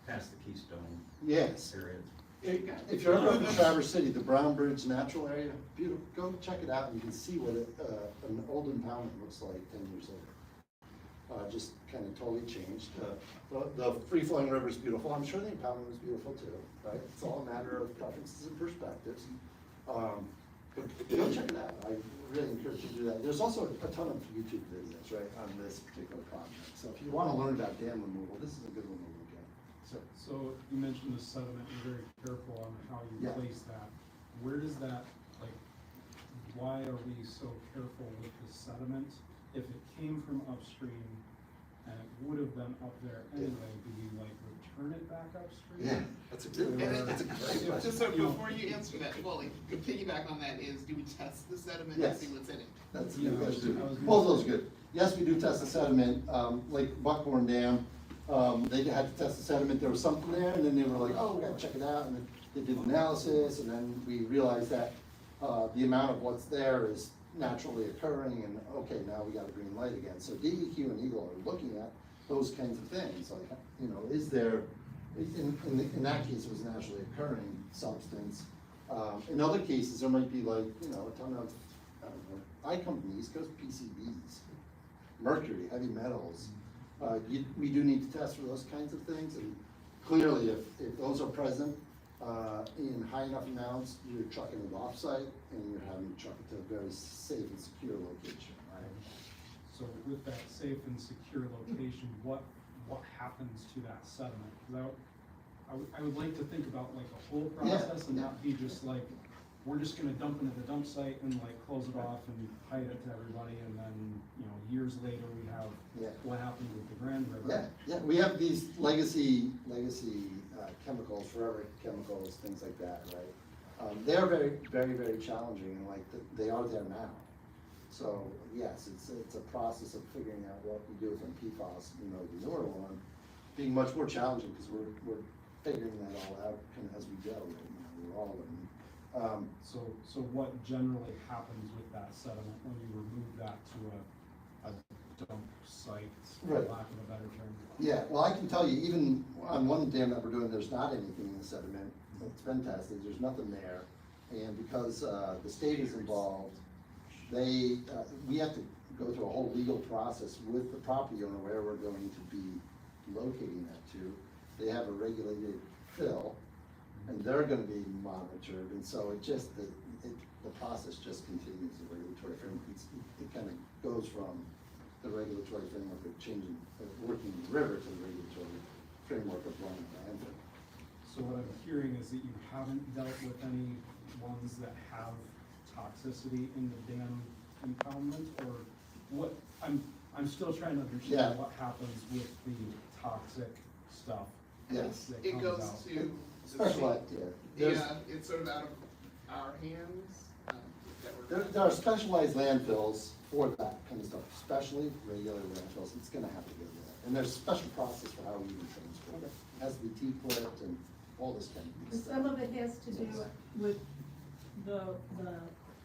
past the Keystone. Yes. Area. If you're ever in Traverse City, the Brown Bridge natural area, beautiful, go check it out and you can see what an old impoundment looks like 10 years later. Just kind of totally changed. The free-flowing river is beautiful. I'm sure the impoundment was beautiful too, right? It's all a matter of preferences and perspectives. But go check it out. I really encourage you to do that. There's also a ton of YouTube videos, right, on this particular project. So if you want to learn about dam removal, this is a good one to look at. So you mentioned the sediment, you're very careful on how you place that. Where does that, like, why are we so careful with the sediment? If it came from upstream and it would have been up there anyway, do we like return it back upstream? Yeah, that's a good That's a great question. Just so before you answer that fully, to piggyback on that is, do we test the sediment and Yes. see what's in it? That's a good question. Both of those are good. Yes, we do test the sediment, like Buckhorn Dam. They had to test the sediment, there was something there, and then they were like, oh, we gotta check it out, and then they did analysis, and then we realized that the amount of what's there is naturally occurring, and okay, now we got a green light again. So DEQ and Eagle are looking at those kinds of things, like, you know, is there, in that case, it was a naturally occurring substance. In other cases, there might be like, you know, a ton of, I don't know, I come from the East Coast, PCBs, mercury, heavy metals. We do need to test for those kinds of things, and clearly, if those are present in high enough amounts, you're trucking it off-site, and you're having to truck it to a very safe and secure location, right? So with that safe and secure location, what happens to that sediment? 'Cause I would like to think about like the whole process and not be just like, we're just gonna dump it at the dump site and like close it off and hide it to everybody, and then, you know, years later we have what happened with the Grand River. Yeah, we have these legacy chemicals, forever chemicals, things like that, right? They're very, very, very challenging, and like, they are there now. So, yes, it's a process of figuring out what we do with them. PFAS, you know, the newer one, being much more challenging, because we're figuring that all out kind of as we go, right now, we're all learning. So what generally happens with that sediment when you remove that to a dump site, for Right. lack of a better term? Yeah, well, I can tell you, even on one dam that we're doing, there's not anything in the sediment. It's been tested, there's nothing there. And because the state is involved, we have to go through a whole legal process with the property owner where we're going to be locating that to. They have a regulated fill, and they're gonna be monitored, and so the process just continues, the regulatory framework. It kind of goes from the regulatory framework of changing, working the river to the regulatory framework of running landfill. So what I'm hearing is that you haven't dealt with any ones that have toxicity in the dam impoundment, or what, I'm still trying to understand what happens with the toxic stuff. Yes. that It comes goes out. to. Specialized, Yeah, it's sort of out of our hands. There are specialized landfills for that kind of stuff, especially regular landfills. It's gonna have to go there. And there's a special process for how we even transport it. It has to be T-clipped and all this kind of And stuff. some of it has to do with the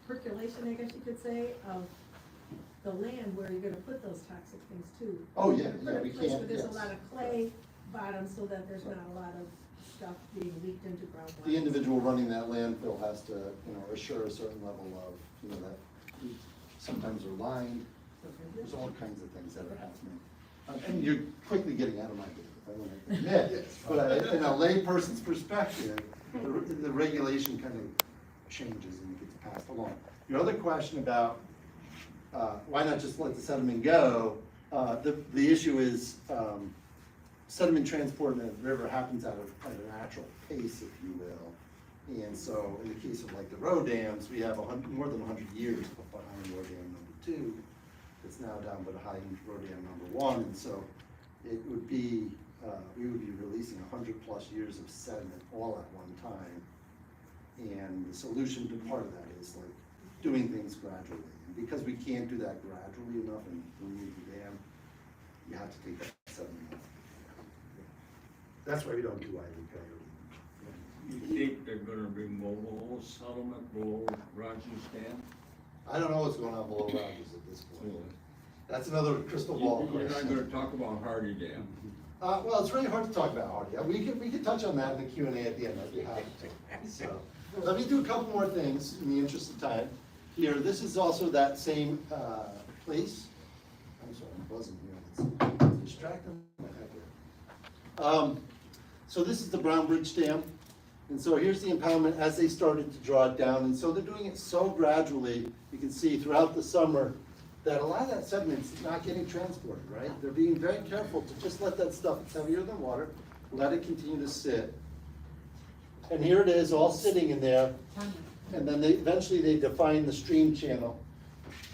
percolation, I guess you could say, of the land where you're gonna put those toxic things too. Oh, You're yeah, gonna put it in we a place can't, where there's a yes. lot of clay bottom, so that there's not a lot of stuff being leaked into groundwater. The individual running that landfill has to, you know, assure a certain level of, you know, that sometimes they're lined. There's all kinds of things that are happening. And you're quickly getting out of my business, I want to admit. But in a layperson's perspective, the regulation kind of changes and gets passed along. Your other question about why not just let the sediment go? The issue is sediment transport in the river happens at a natural pace, if you will. And so in the case of like the road dams, we have more than 100 years behind road dam number 2. It's now down by the high road dam number 1. And so it would be, we would be releasing 100+ years of sediment all at one time. And the solution to part of that is like doing things gradually. And because we can't do that gradually enough and remove the dam, you have to take that sediment off. That's why we don't do either recovery. You think they're gonna remove all sediment below Rogers Dam? I don't know what's going on below Rogers at this point. That's another crystal ball You're not question. gonna talk about Hardy Dam? Well, it's really hard to talk about Hardy. We could touch on that in the Q&A at the end, I'd be happy to. So, let me do a couple more things in the interest of time. Here, this is also that same place. I'm sorry, I'm buzzing here. It's distracting the heck out of me. So this is the Brown Bridge Dam. And so here's the impoundment as they started to draw it down. And so they're doing it so gradually, you can see throughout the summer, that a lot of that sediment's not getting transported, right? They're being very careful to just let that stuff, it's heavier than water, let it continue to sit. And here it is, all sitting in there. And then eventually they define the stream channel,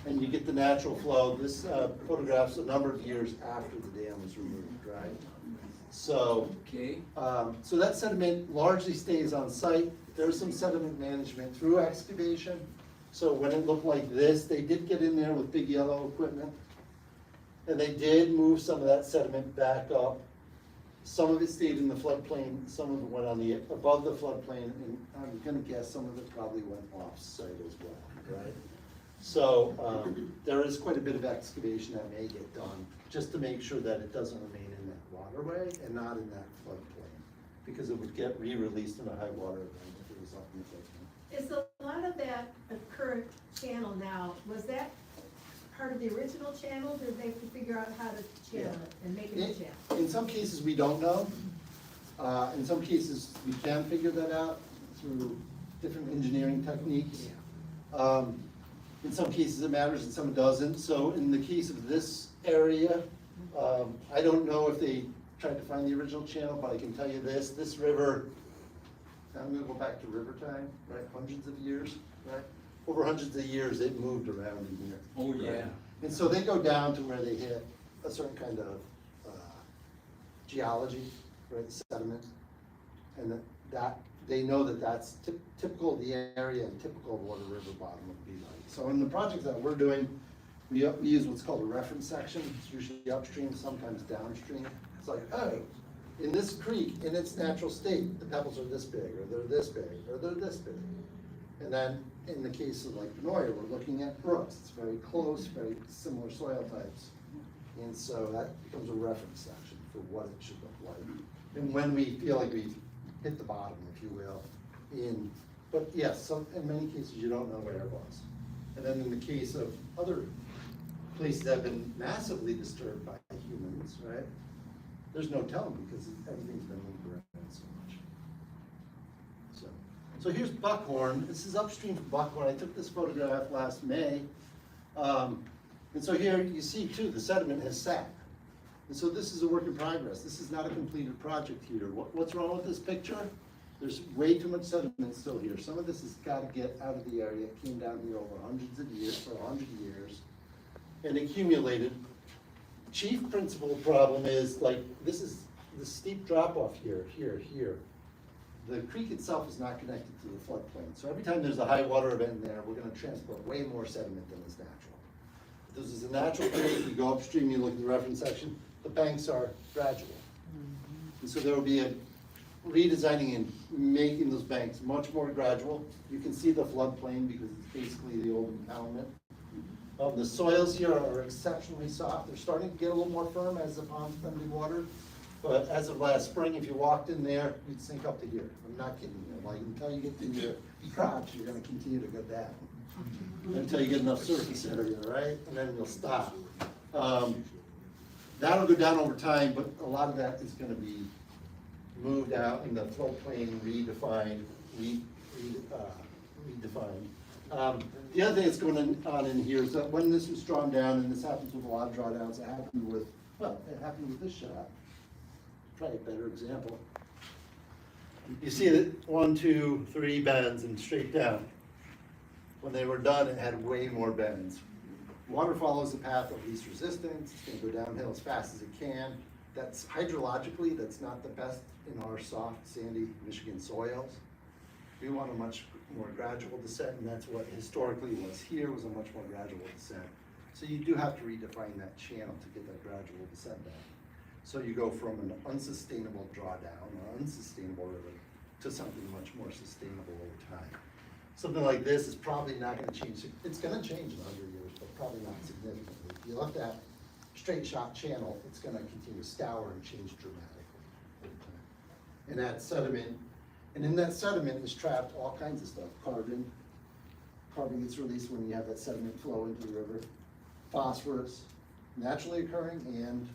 and you get the natural flow. This photographs a number of years after the dam was removed, right? So, so that sediment largely stays on site. There's some sediment management through excavation. So when it looked like this, they did get in there with big yellow equipment, and they did move some of that sediment back up. Some of it stayed in the floodplain, some of it went on above the floodplain, and I'm gonna guess some of it probably went off site as well, right? So, there is quite a bit of excavation that may get done, just to make sure that it doesn't remain in that waterway and not in that floodplain, because it would get re-released in a high water event if it was up in the floodplain. Is a lot of that current channel now, was that part of the original channel? Did they figure out how to channel it and make it a channel? In some cases, we don't know. In some cases, we can figure that out through different engineering techniques. In some cases it matters, in some it doesn't. So in the case of this area, I don't know if they tried to find the original channel, but I can tell you this river, I'm gonna go back to river time, right, hundreds of years, right? Over hundreds of years, it moved around in here. Oh, yeah. Right? And so they go down to where they hit a certain kind of geology, right, sediment, and that they know that that's typical of the area and typical of what a river bottom would be like. So in the projects that we're doing, we use what's called a reference section. It's usually upstream, sometimes downstream. It's like, oh, in this creek, in its natural state, the pebbles are this big, or they're this big, or they're this big. And then in the case of like Penoya, we're looking at brooks. It's very close, very similar soil types. And so that becomes a reference section for what it should look like. And when we feel like we've hit the bottom, if you will, but yes, in many cases you don't know where it was. And then in the case of other places that have been massively disturbed by humans, right? There's no telling because everything's been moved around so much. So here's Buckhorn. This is upstream from Buckhorn. I took this photograph last May. And so here you see too, the sediment has sat. And so this is a work in progress. This is not a completed project here. What's wrong with this picture? There's way too much sediment still here. Some of this has got to get out of the area. It came down here over hundreds of years, for 100 years, and accumulated. Chief principal problem is, like, this is the steep drop off here. The creek itself is not connected to the floodplain. So every time there's a high water event there, we're going to transport way more sediment than is natural. If this is a natural creek, you go upstream, you look at the reference section, the banks are gradual. And so there will be a redesigning and making those banks much more gradual. You can see the floodplain because it's basically the old impoundment. The soils here are exceptionally soft. They're starting to get a little more firm as the ponds come to water. But as of last spring, if you walked in there, you'd sink up to here. I'm not kidding you. Like, until you get to your crotch, you're gonna continue to go down. Until you get enough surface area, right? And then you'll stop. That'll go down over time, but a lot of that is gonna be moved out in the floodplain, redefined. The other thing that's going on in here is that when this was drawn down, and this happens with a lot of drawdowns, it happened with this shot. Probably a better example. You see that 1, 2, 3 bends and straight down. When they were done, it had way more bends. Water follows the path of least resistance. It's gonna go downhill as fast as it can. That's hydrologically, that's not the best in our soft, sandy Michigan soils. We want a much more gradual descent, and that's what historically was here, was a much more gradual descent. So you do have to redefine that channel to get that gradual descent back. So you go from an unsustainable drawdown or unsustainable river to something much more sustainable over time. Something like this is probably not gonna change. It's gonna change in 100 years, but probably not significantly. If you left that straight shot channel, it's gonna continue to scour and change dramatically over time. And that sediment, and in that sediment is trapped all kinds of stuff. Carbon gets released when you have that sediment flow into the river. Phosphorus, naturally occurring, and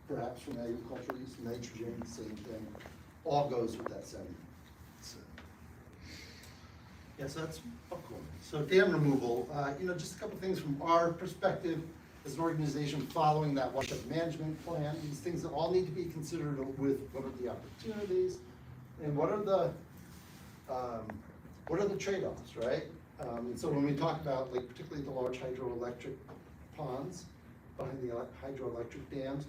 perhaps from agricultural use, nitrogen, same thing, all goes with that sediment. So, yeah, so that's Buckhorn. So dam removal, just a couple things from our perspective as an organization following that watershed management plan. These things that all need to be considered with what are the opportunities and what are the trade-offs, right? And so when we talk about, like, particularly the large hydroelectric ponds behind the hydroelectric dams,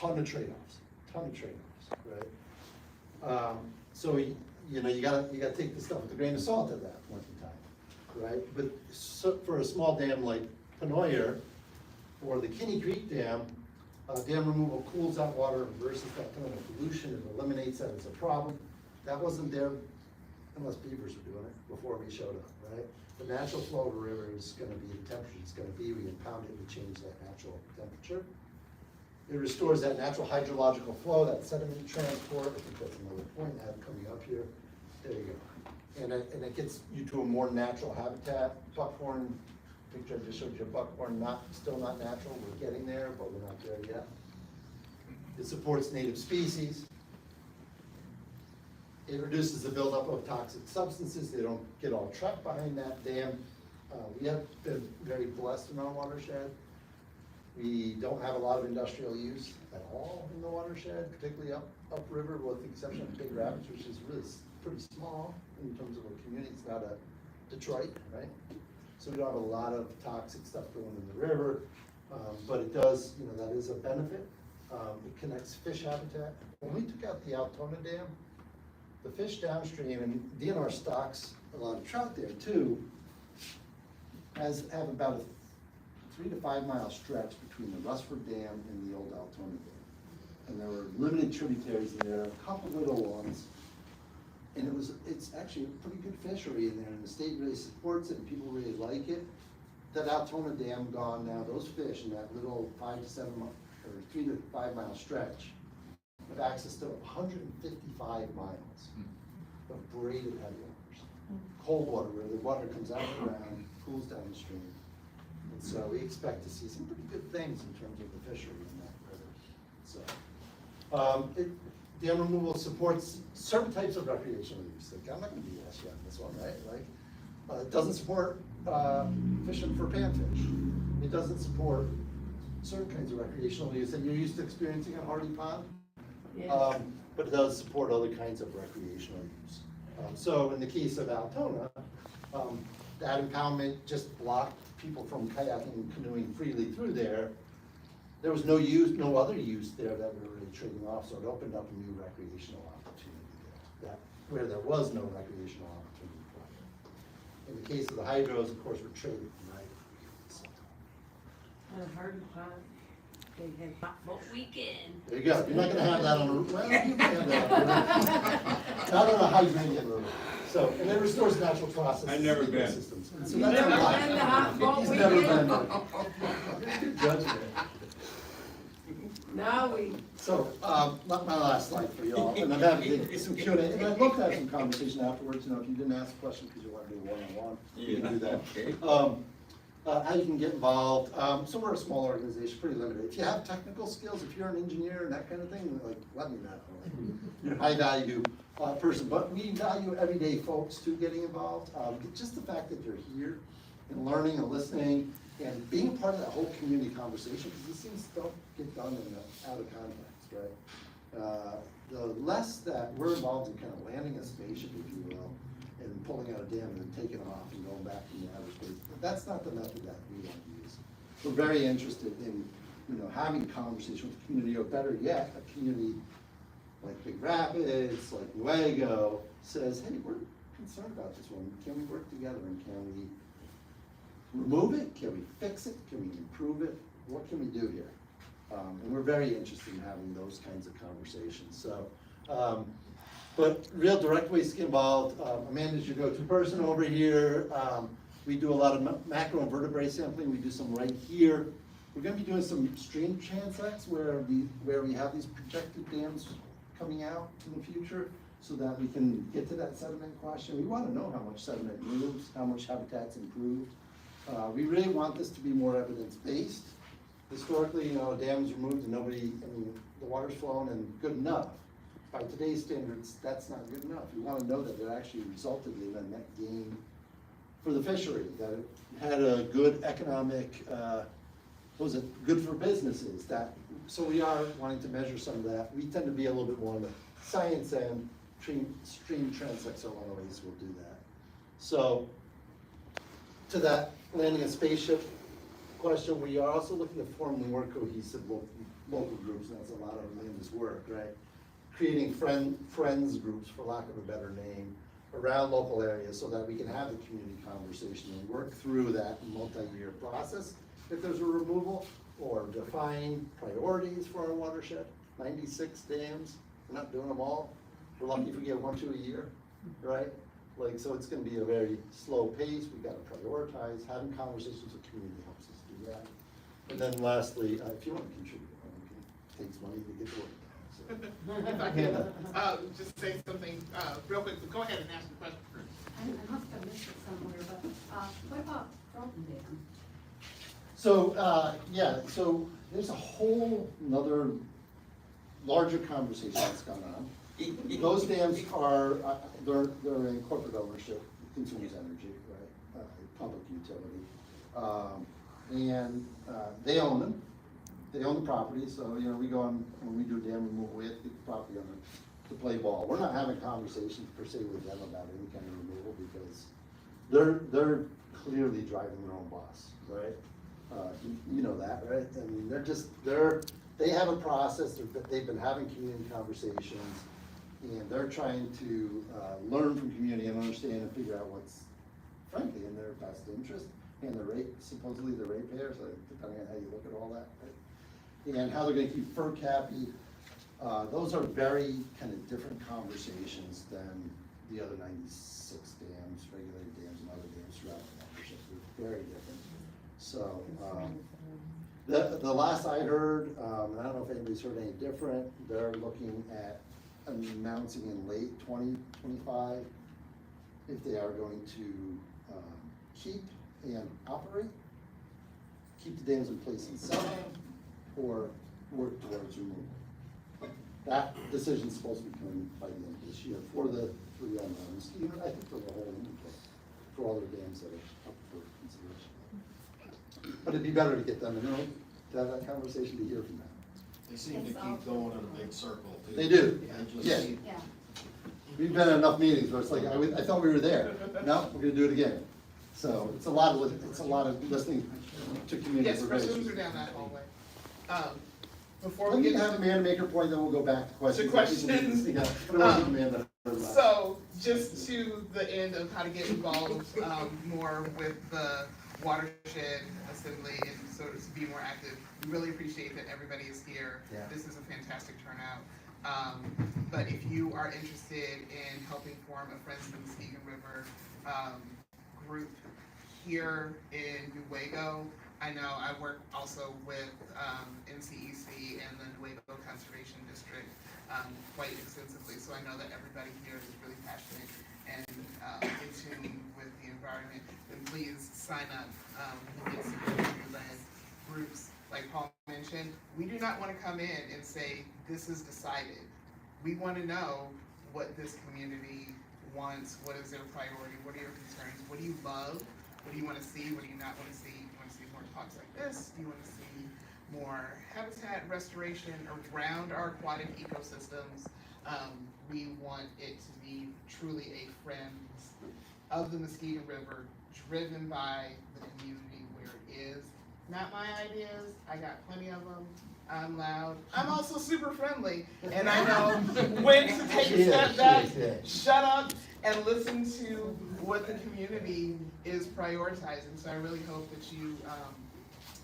ton of trade-offs, right? So you gotta take this stuff with a grain of salt at that point in time, right? But so for a small dam like Penoya or the Kinney Creek Dam, dam removal cools out water versus that kind of pollution. It eliminates that as a problem. That wasn't there unless beavers are doing it before we showed up, right? The natural flow of a river is gonna be the temperature it's gonna be, we impound it, we change that natural temperature. It restores that natural hydrological flow, that sediment transport, I think that's another point I have coming up here. There you go. And it gets you to a more natural habitat. Buckhorn, picture I just showed you, buckhorn, still not natural, we're getting there, but we're not there yet. It supports native species. It reduces the buildup of toxic substances, they don't get all trapped behind that dam. We have been very blessed in our watershed. We don't have a lot of industrial use at all in the watershed, particularly upriver, with the exception of Big Rapids, which is really pretty small in terms of a community. It's not a Detroit, right? So we don't have a lot of toxic stuff going in the river, but it does, that is a benefit. It connects fish habitat. When we took out the Altona Dam, the fish downstream, and DNR stocks a lot of trout there too, have about a 3 to 5 mile stretch between the Russford Dam and the old Altona Dam. And there were limited tributaries in there, a couple little ones. And it's actually a pretty good fishery in there, and the state really supports it, and people really like it. That Altona Dam gone now, those fish in that little 5 to 7 mile, or 3 to 5 mile stretch have access to 155 miles of braided headwaters. Cold water, where the water comes out of the ground, cools down the stream. And so we expect to see some pretty good things in terms of the fishery in that river. So, dam removal supports certain types of recreational use. Like, I'm not gonna be yes yet on this one, right? Like, it doesn't support fishing for panfish. It doesn't support certain kinds of recreational use that you're used to experiencing at Hardy Pond. Yes. But it does support other kinds of recreational use. So in the case of Altona, that impoundment just blocked people from kayaking and canoeing freely through there. There was no other use there that we were really trading off, so it opened up a new recreational opportunity there, where there was no recreational opportunity prior. In the case of the hydros, of course, we're trading, right? So, Hardy Pond, they had hot boat weekend. there you go. You're not gonna have that on the roof. Well, you can have that on the roof. Not on a hydrangea river. So, and it restores natural processes. I've never in been. ecosystems. And so You that's a never lot. been to hot boat He's never weekend? been there. Good judgment. Now we. So, my last slide for y'all, and I'm happy to get some Q&A, and I'd love to have some conversation afterwards, if you didn't ask a question because you want to do one-on-one, you can do that. Okay. How you can get involved, so we're a small organization, pretty limited. If you have technical skills, if you're an engineer and that kind of thing, like, let me know. You're a high value person, but we value everyday folks too getting involved. Just the fact that you're here and learning and listening and being part of that whole community conversation, because these things don't get done out of context, right? The less that we're involved in kind of landing a spaceship, if you will, and pulling out a dam and then taking off and going back from the outer space, but that's not the method that we want to use. We're very interested in, having a conversation with the community, or better yet, a community like Big Rapids, like Nuevo, says, hey, we're concerned about this one. Can we work together, and can we remove it? Can we fix it? Can we improve it? What can we do here? And we're very interested in having those kinds of conversations. So, but real direct ways to get involved. Amanda's your go-to person over here. We do a lot of macroinvertebrate sampling. We do some right here. We're gonna be doing some stream transects where we have these projected dams coming out in the future, so that we can get to that sediment question. We wanna know how much sediment moves, how much habitat's improved. We really want this to be more evidence-based. Historically, a dam's removed and the water's flowing and good enough. By today's standards, that's not good enough. We want to know that it actually resulted in a net gain for the fishery, that it had a good economic, good for businesses. So we are wanting to measure some of that. We tend to be a little bit more on the science end. Stream transects are one of the ways we'll do that. So to that landing a spaceship question, we are also looking to form more cohesive local groups, and that's a lot of Amanda's work, right? Creating friends groups, for lack of a better name, around local areas so that we can have the community conversation and work through that multi-year process if there's a removal, or define priorities for our watershed. 96 dams, we're not doing them all. We're lucky if we get 1, 2 a year, right? Like, so it's gonna be a very slow pace, we gotta prioritize, having conversations with community helps us do that. And then lastly, if you wanna contribute, it takes money to get the work done. If I can, just say something, real quick, go ahead and ask the question first. I must have missed it somewhere, but, what about Thornton Dam? So, yeah, so there's a whole nother larger conversation that's going on. Those dams are, they're in corporate ownership, Consumers Energy, right, public utility. And they own them, they own the property, so, you know, we go on, when we do dam removal, we have to get the property owner to play ball. We're not having conversations per se with them about any kind of removal because they're clearly driving their own bus, right? You know that, right? I mean, they have a process, they've been having community conversations, and they're trying to learn from community and understand and figure out what's frankly in their best interest, and supposedly the ratepayers, depending on how you look at all that, right? And how they're gonna keep FERC happy. Those are very kind of different conversations than the other 96 dams, regulated dams and other dams throughout the watershed. They're very different. So, the last I heard, and I don't know if anybody's heard any different, they're looking at announcing in late 2025 if they are going to keep and operate, keep the dams in place and sell them, or work towards removal. That decision's supposed to be coming by the end of this year for the 3 unknowns, even I think for the whole inventory, for all their dams that are up for consideration. But it'd be better to get them, to have that conversation, to hear from them. They seem to keep going in a big circle too. They do, yeah. Yeah. We've been in enough meetings where it's like, I thought we were there. No, we're gonna do it again. So it's a lot of listening to community. Yes, questions are down that hallway. Before Let we me get have Amanda make her point, then we'll go back to questions. questions. Yeah, but I want Amanda to learn that. So, just to the end of how to get involved more with the Watershed Assembly and so to be more active, we really appreciate that everybody is here. Yeah. This is a fantastic turnout. But if you are interested in helping form a Friends of the Muskegon River group here in Nuevo, I know I work also with NCEC and the Nuevo Conservation District quite extensively, so I know that everybody here is really passionate and in tune with the environment. Then please sign up. We get some community-led groups, like Paul mentioned. We do not want to come in and say, this is decided. We want to know what this community wants, what is their priority, what are your concerns, what do you love, what do you want to see, what do you not want to see? Do you want to see more talks like this? Do you want to see more habitat restoration around our aquatic ecosystems? We want it to be truly a Friends of the Muskegon River, driven by the community where it is. Not my ideas, I got plenty of them. I'm loud. I'm also super friendly, and I know when to take a step back, shut up, and listen to what the community is prioritizing. So I really hope that you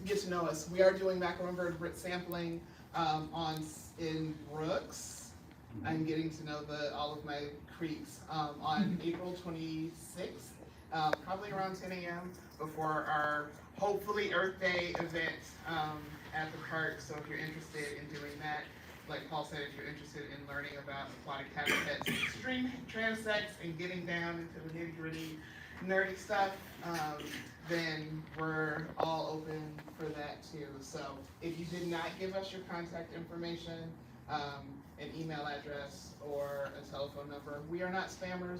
get to know us. We are doing macaron bird sampling in Brooks. I'm getting to know all of my creeks on April 26th, probably around 10 a.m. before our hopefully Earth Day event at the park. So if you're interested in doing that, like Paul said, if you're interested in learning about aquatic habitats and extreme transects and getting down into the nitty-gritty nerdy stuff, then we're all open for that too. So if you did not give us your contact information, an email address or a telephone number, we are not spammers.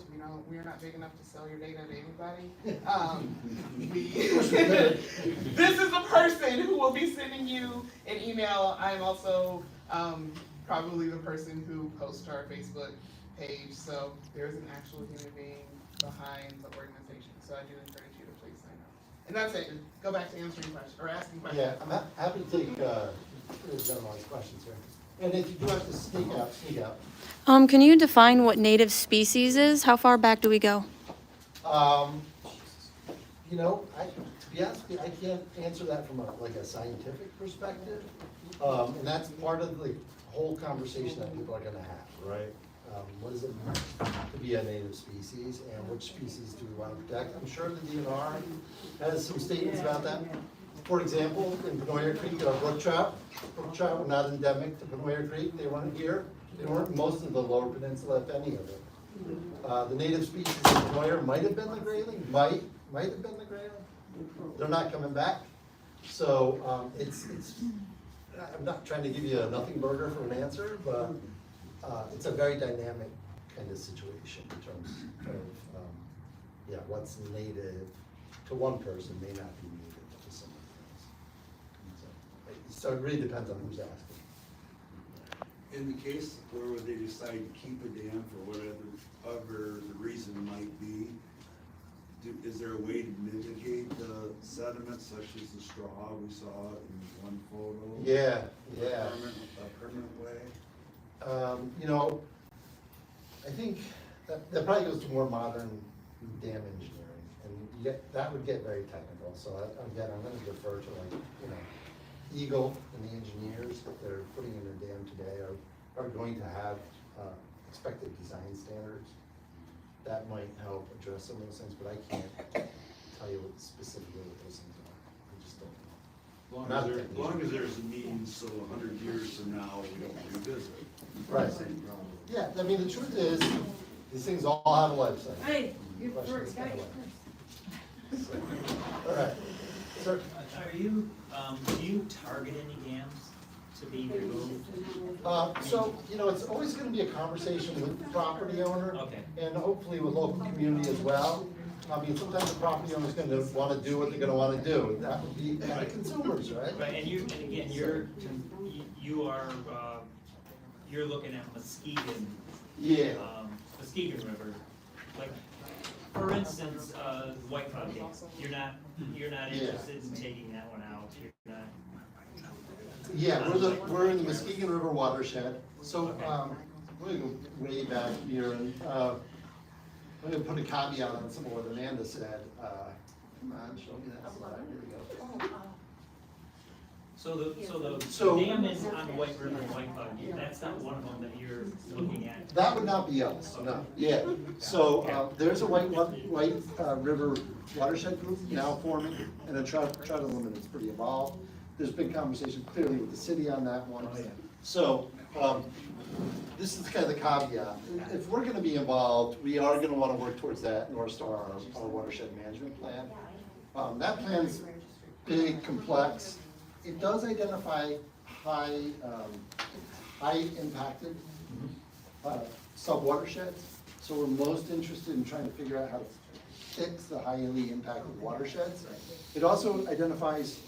We are not big enough to sell your data to anybody. This is a person who will be sending you an email. I'm also probably the person who posts to our Facebook page. So there's an actual human being behind the organization. So I do encourage you to please sign up. And that's it. Go back to answering questions or asking questions. Yeah, I'm happy to take gentleman's questions here. And if you do have to speak out. Can you define what native species is? How far back do we go? You know, to be honest with you, I can't answer that from a scientific perspective. And that's part of the whole conversation that people are gonna have, right? what does it mean to be a native species, and which species do we want to protect? I'm sure the DNR has some statements about that. For example, in Penoyer Creek, brook trout were not endemic to Penoyer Creek. They weren't here. They weren't in most of the lower peninsula, if any of it. The native species in Penoyer might have been the grayling, might have been the grayling. They're not coming back. So I'm not trying to give you a nothing burger for an answer, but it's a very dynamic kind of situation in terms of what's native to one person may not be native to someone else. So it really depends on who's asking. In the case where they decide to keep a dam for whatever the reason might be, is there a way to mitigate the sediment such as the straw we saw in one photo? Yeah. A permanent way? You know, I think that probably goes to more modern dam engineering, and that would get very technical. So again, I'm going to defer to Eagle and the engineers that they're putting in their dam today are going to have expected design standards. That might help address some of those things, but I can't tell you specifically what those things are. I just don't know. As long as there's a means, so 100 years from now, we don't revisit. Right. Yeah, I mean, the truth is, these things all have a life cycle. Hey, you Question first, is guys kinda first. All right. Sir? Are you, do you target any dams to be removed? So, it's always gonna be a conversation with the property owner. Okay. And hopefully with local community as well. I mean, sometimes the property owner's gonna wanna do what they're gonna wanna do. That would be the consumers, right? Right, and again, you are, you're looking at Muskegon. Yeah. Muskegon River, like, for instance, White Cloud Dam, you're not interested in taking that one out, you're not. Yeah, we're in the Muskegon River Watershed. So, we're gonna go way back here, and I'm gonna put a caveat on some of what Amanda said. Come on, show me that slide. Here we go. So the dam is on the White River and White Cloud, that's not one of them that you're looking at? That would not be us, no. Yeah. So there's a White River Watershed Group now forming, and a trout limit is pretty involved. There's been conversation clearly with the city on that one. So this is kind of the caveat. If we're going to be involved, we are going to want to work towards that North Star, our watershed management plan. That plan's big, complex. It does identify high impacted sub-watersheds. So we're most interested in trying to figure out how to fix the highly impacted watersheds. It also identifies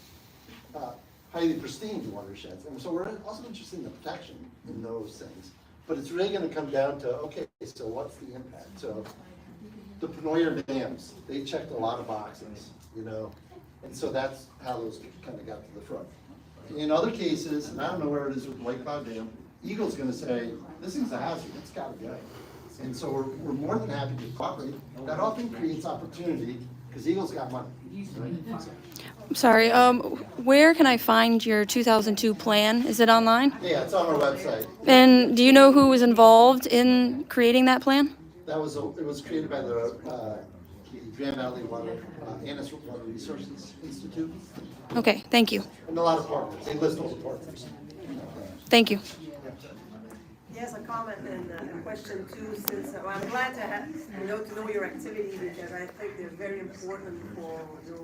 highly pristine watersheds. And so we're also interested in the protection in those things. But it's really going to come down to, okay, so what's the impact? So the Penoyer dams, they checked a lot of boxes, and so that's how those kind of got to the front. In other cases, and I don't know where it is with White Cloud Dam, Eagle's going to say, this thing's a hazard, it's got to go. And so we're more than happy to cooperate. That often creates opportunity because Eagle's got money. I'm sorry, where can I find your 2002 plan? Is it online? Yeah, it's on our website. And do you know who was involved in creating that plan? It was created by the Grand Valley Annis Water Resources Institute. Okay, thank you. And a lot of partners. They list all the partners. Thank you. Yes, a comment and a question too, since I'm glad to know your activity because I think they're very important for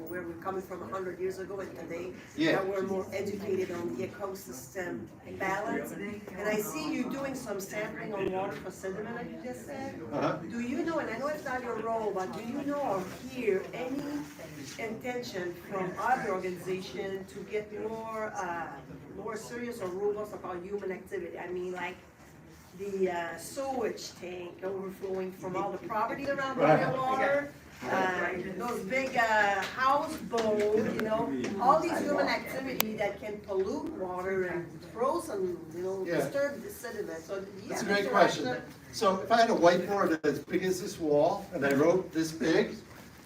where we're coming from 100 years ago and today. Yeah. That we're more educated on the ecosystem balance. And I see you doing some sampling on water for sediment, like you just said. Do you know, and I know it's not your role, but do you know or hear any intention from other organizations to get more serious or robust about human activity? I mean, like the sewage tank overflowing from all the property around the water, those big houseboats, all these human activity that can pollute water and throw some, disturb the sediment. So That's a great question. So if I had a whiteboard as big as this wall and I wrote this big,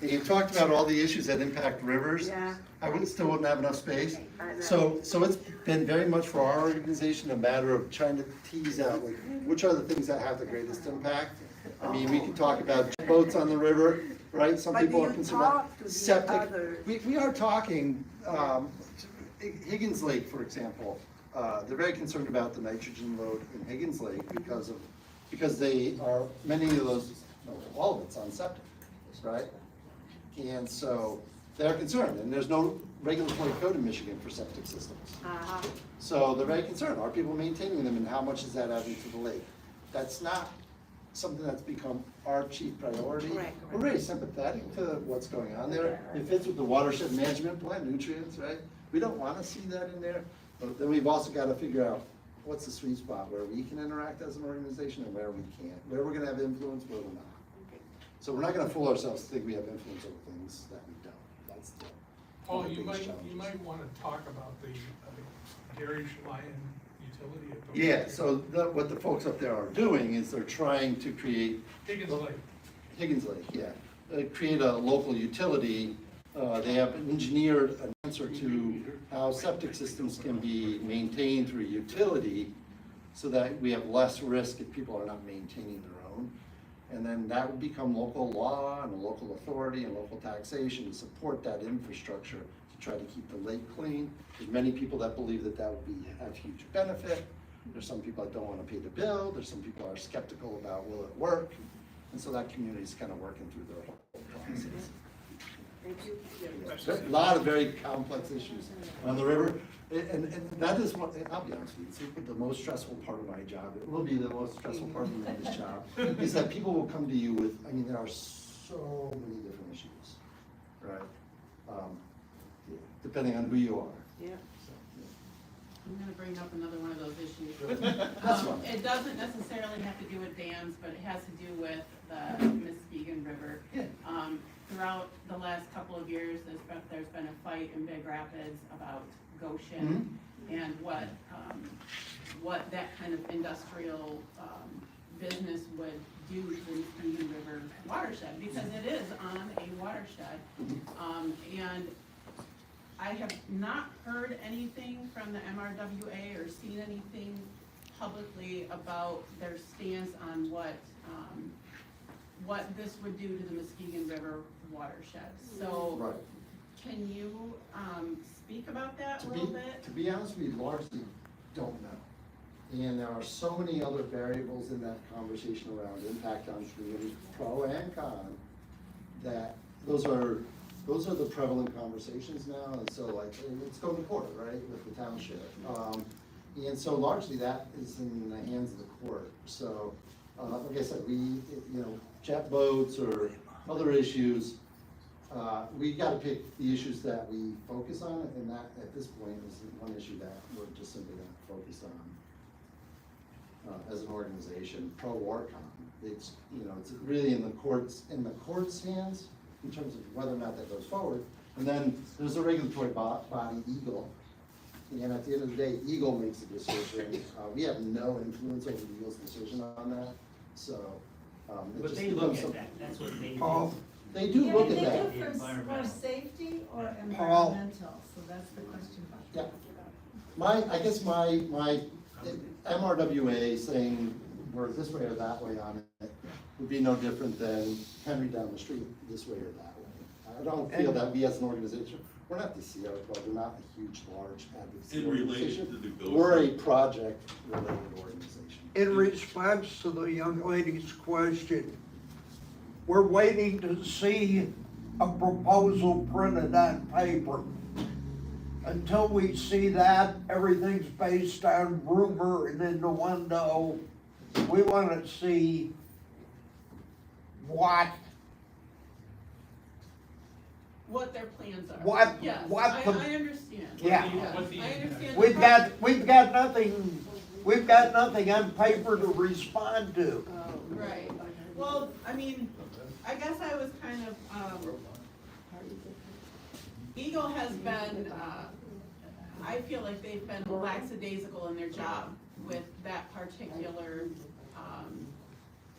and you talked about all the issues that impact rivers. Yeah. I still wouldn't have enough space. I know. So it's been very much for our organization a matter of trying to tease out, like, which are the things that have the greatest impact? I mean, we can talk about boats on the river, right? Some But do people are you concerned talk about to the septic. others? We are talking, Higgins Lake, for example, they're very concerned about the nitrogen load in Higgins Lake because they are, many of those, no, all of it's on septic, right? And so they're concerned, and there's no regulatory code in Michigan for septic systems. So they're very concerned, are people maintaining them and how much is that adding to the lake? That's not something that's become our chief priority. Right. We're very sympathetic to what's going on there. It fits with the watershed management plan, nutrients, right? We don't wanna see that in there, but then we've also gotta figure out what's the sweet spot where we can interact as an organization and where we can't, where we're gonna have influence, where we're not. So we're not gonna fool ourselves to think we have influence over things that we don't. That's the Paul, one of the you biggest might challenges. wanna talk about the Gary Schlein utility authority. Yeah, so what the folks up there are doing is they're trying to create. Higgins Lake. Higgins Lake, yeah. Create a local utility. They have engineered an answer to how septic systems can be maintained through a utility so that we have less risk if people are not maintaining their own. And then that would become local law and a local authority and local taxation to support that infrastructure to try to keep the lake clean. There's many people that believe that that would have huge benefit. There's some people that don't want to pay the bill. There's some people that are skeptical about will it work. And so that community is kind of working through their whole process. Thank you. There's a lot of very complex issues on the river. And that is what, I'll be honest with you, it's the most stressful part of my job. It will be the most stressful part of this job, is that people will come to you with, I mean, there are so many different issues, right? Yeah, depending on who you are. Yeah. I'm gonna bring up another one of those issues. That's fine. It doesn't necessarily have to do with dams, but it has to do with the Muskegon River. Yeah. Throughout the last couple of years, there's been a fight in Big Rapids about Goshen and what that kind of industrial business would do to the Muskegon River watershed, because it is on a watershed. And I have not heard anything from the MRWA or seen anything publicly about their stance on what this would do to the Muskegon River watershed. So, Right. can you speak about that a little bit? To be honest with you, largely don't know. And there are so many other variables in that conversation around impact on communities, pro and con, that those are the prevalent conversations now, and so like, it's going to court, right, with the township. And so largely that is in the hands of the court. So, like I said, jet boats or other issues, we gotta pick the issues that we focus on, and that, at this point, is one issue that we're just simply not focused on as an organization, pro or con. It's really in the court's hands in terms of whether or not that goes forward. And then there's a regulatory body, Eagle, and at the end of the day, Eagle makes the decision. We have no influence over Eagle's decision on that, so. But they look at that, that's what they do. Paul, They do look at that. They do for safety or Paul. environmental, so that's the question. Yeah. I guess my MRWA saying we're this way or that way on it would be no different than Henry down the street this way or that way. I don't feel that we as an organization, we're not the Sierra Club, we're not a huge, large advocacy In relation organization. to the Goshen. We're a project-related organization. in response to the young lady's question, we're waiting to see a proposal printed on paper. Until we see that, everything's based on rumor and innuendo. We want to see what their plans are. What- Yes, what I the- understand. Yeah. I understand. we've got nothing on paper to respond to. Right, well, I mean, I guess I was kind of, Eagle has been, I feel like they've been lackadaisical in their job with that particular,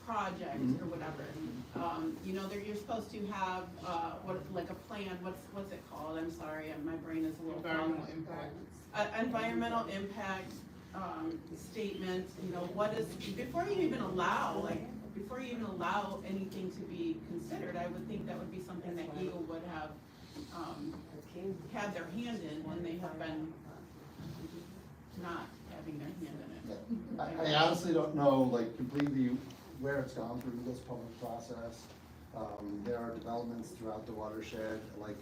project or whatever, you know, you're supposed to have, like a plan, what's it called? I'm sorry, my brain is a little. Environmental impact. Environmental impact, statement, you know, what is, before you even allow anything to be considered, I would think that would be something that Eagle would have, had their hand in, and they have been not having their hand in it. I honestly don't know, like, completely where it's gone through this public process. There are developments throughout the watershed, like,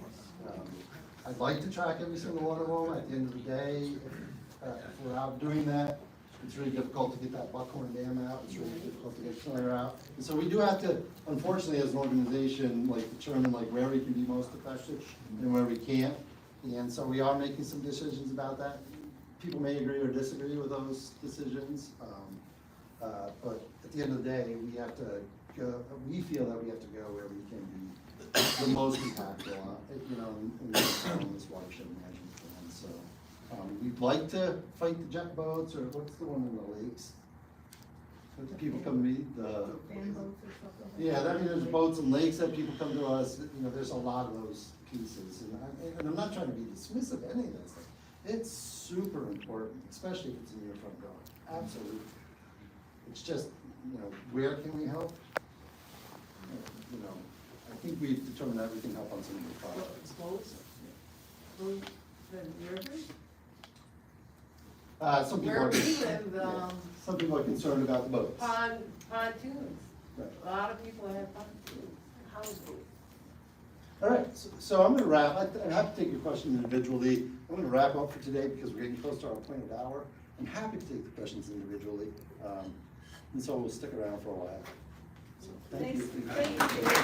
I'd like to track every single one of them. At the end of the day, if we're out doing that, it's really difficult to get that Buckhorn Dam out, it's really difficult to get Sawyer out. And so we do have to, unfortunately, as an organization, like, determine like where we can be most effective and where we can't. And so we are making some decisions about that. People may agree or disagree with those decisions, but at the end of the day, we have to go, we feel that we have to go where we can be the most impactful, you know, in this watershed management plan. So we'd like to fight the jet boats, or what's the one in the lakes? What the people come to meet, the Fan boats or something. yeah, I mean, there's boats and lakes that people come to us, you know, there's a lot of those pieces, and I'm not trying to be dismissive of any of that stuff. It's super important, especially if it's in your front yard, absolutely. It's just, you know, where can we help? You know, I think we've determined that we can help on some of the projects. Boats? The rivers? Some people Where are, we live, some people are concerned about the boats. pontoons. Right. A lot of people have pontoons, houseboats. All right, so I'm gonna wrap, I have to take your questions individually. I'm gonna wrap up for today because we're getting close to our appointed hour. I'm happy to take the questions individually, and so we'll stick around for a while. So, thank you. Thank you.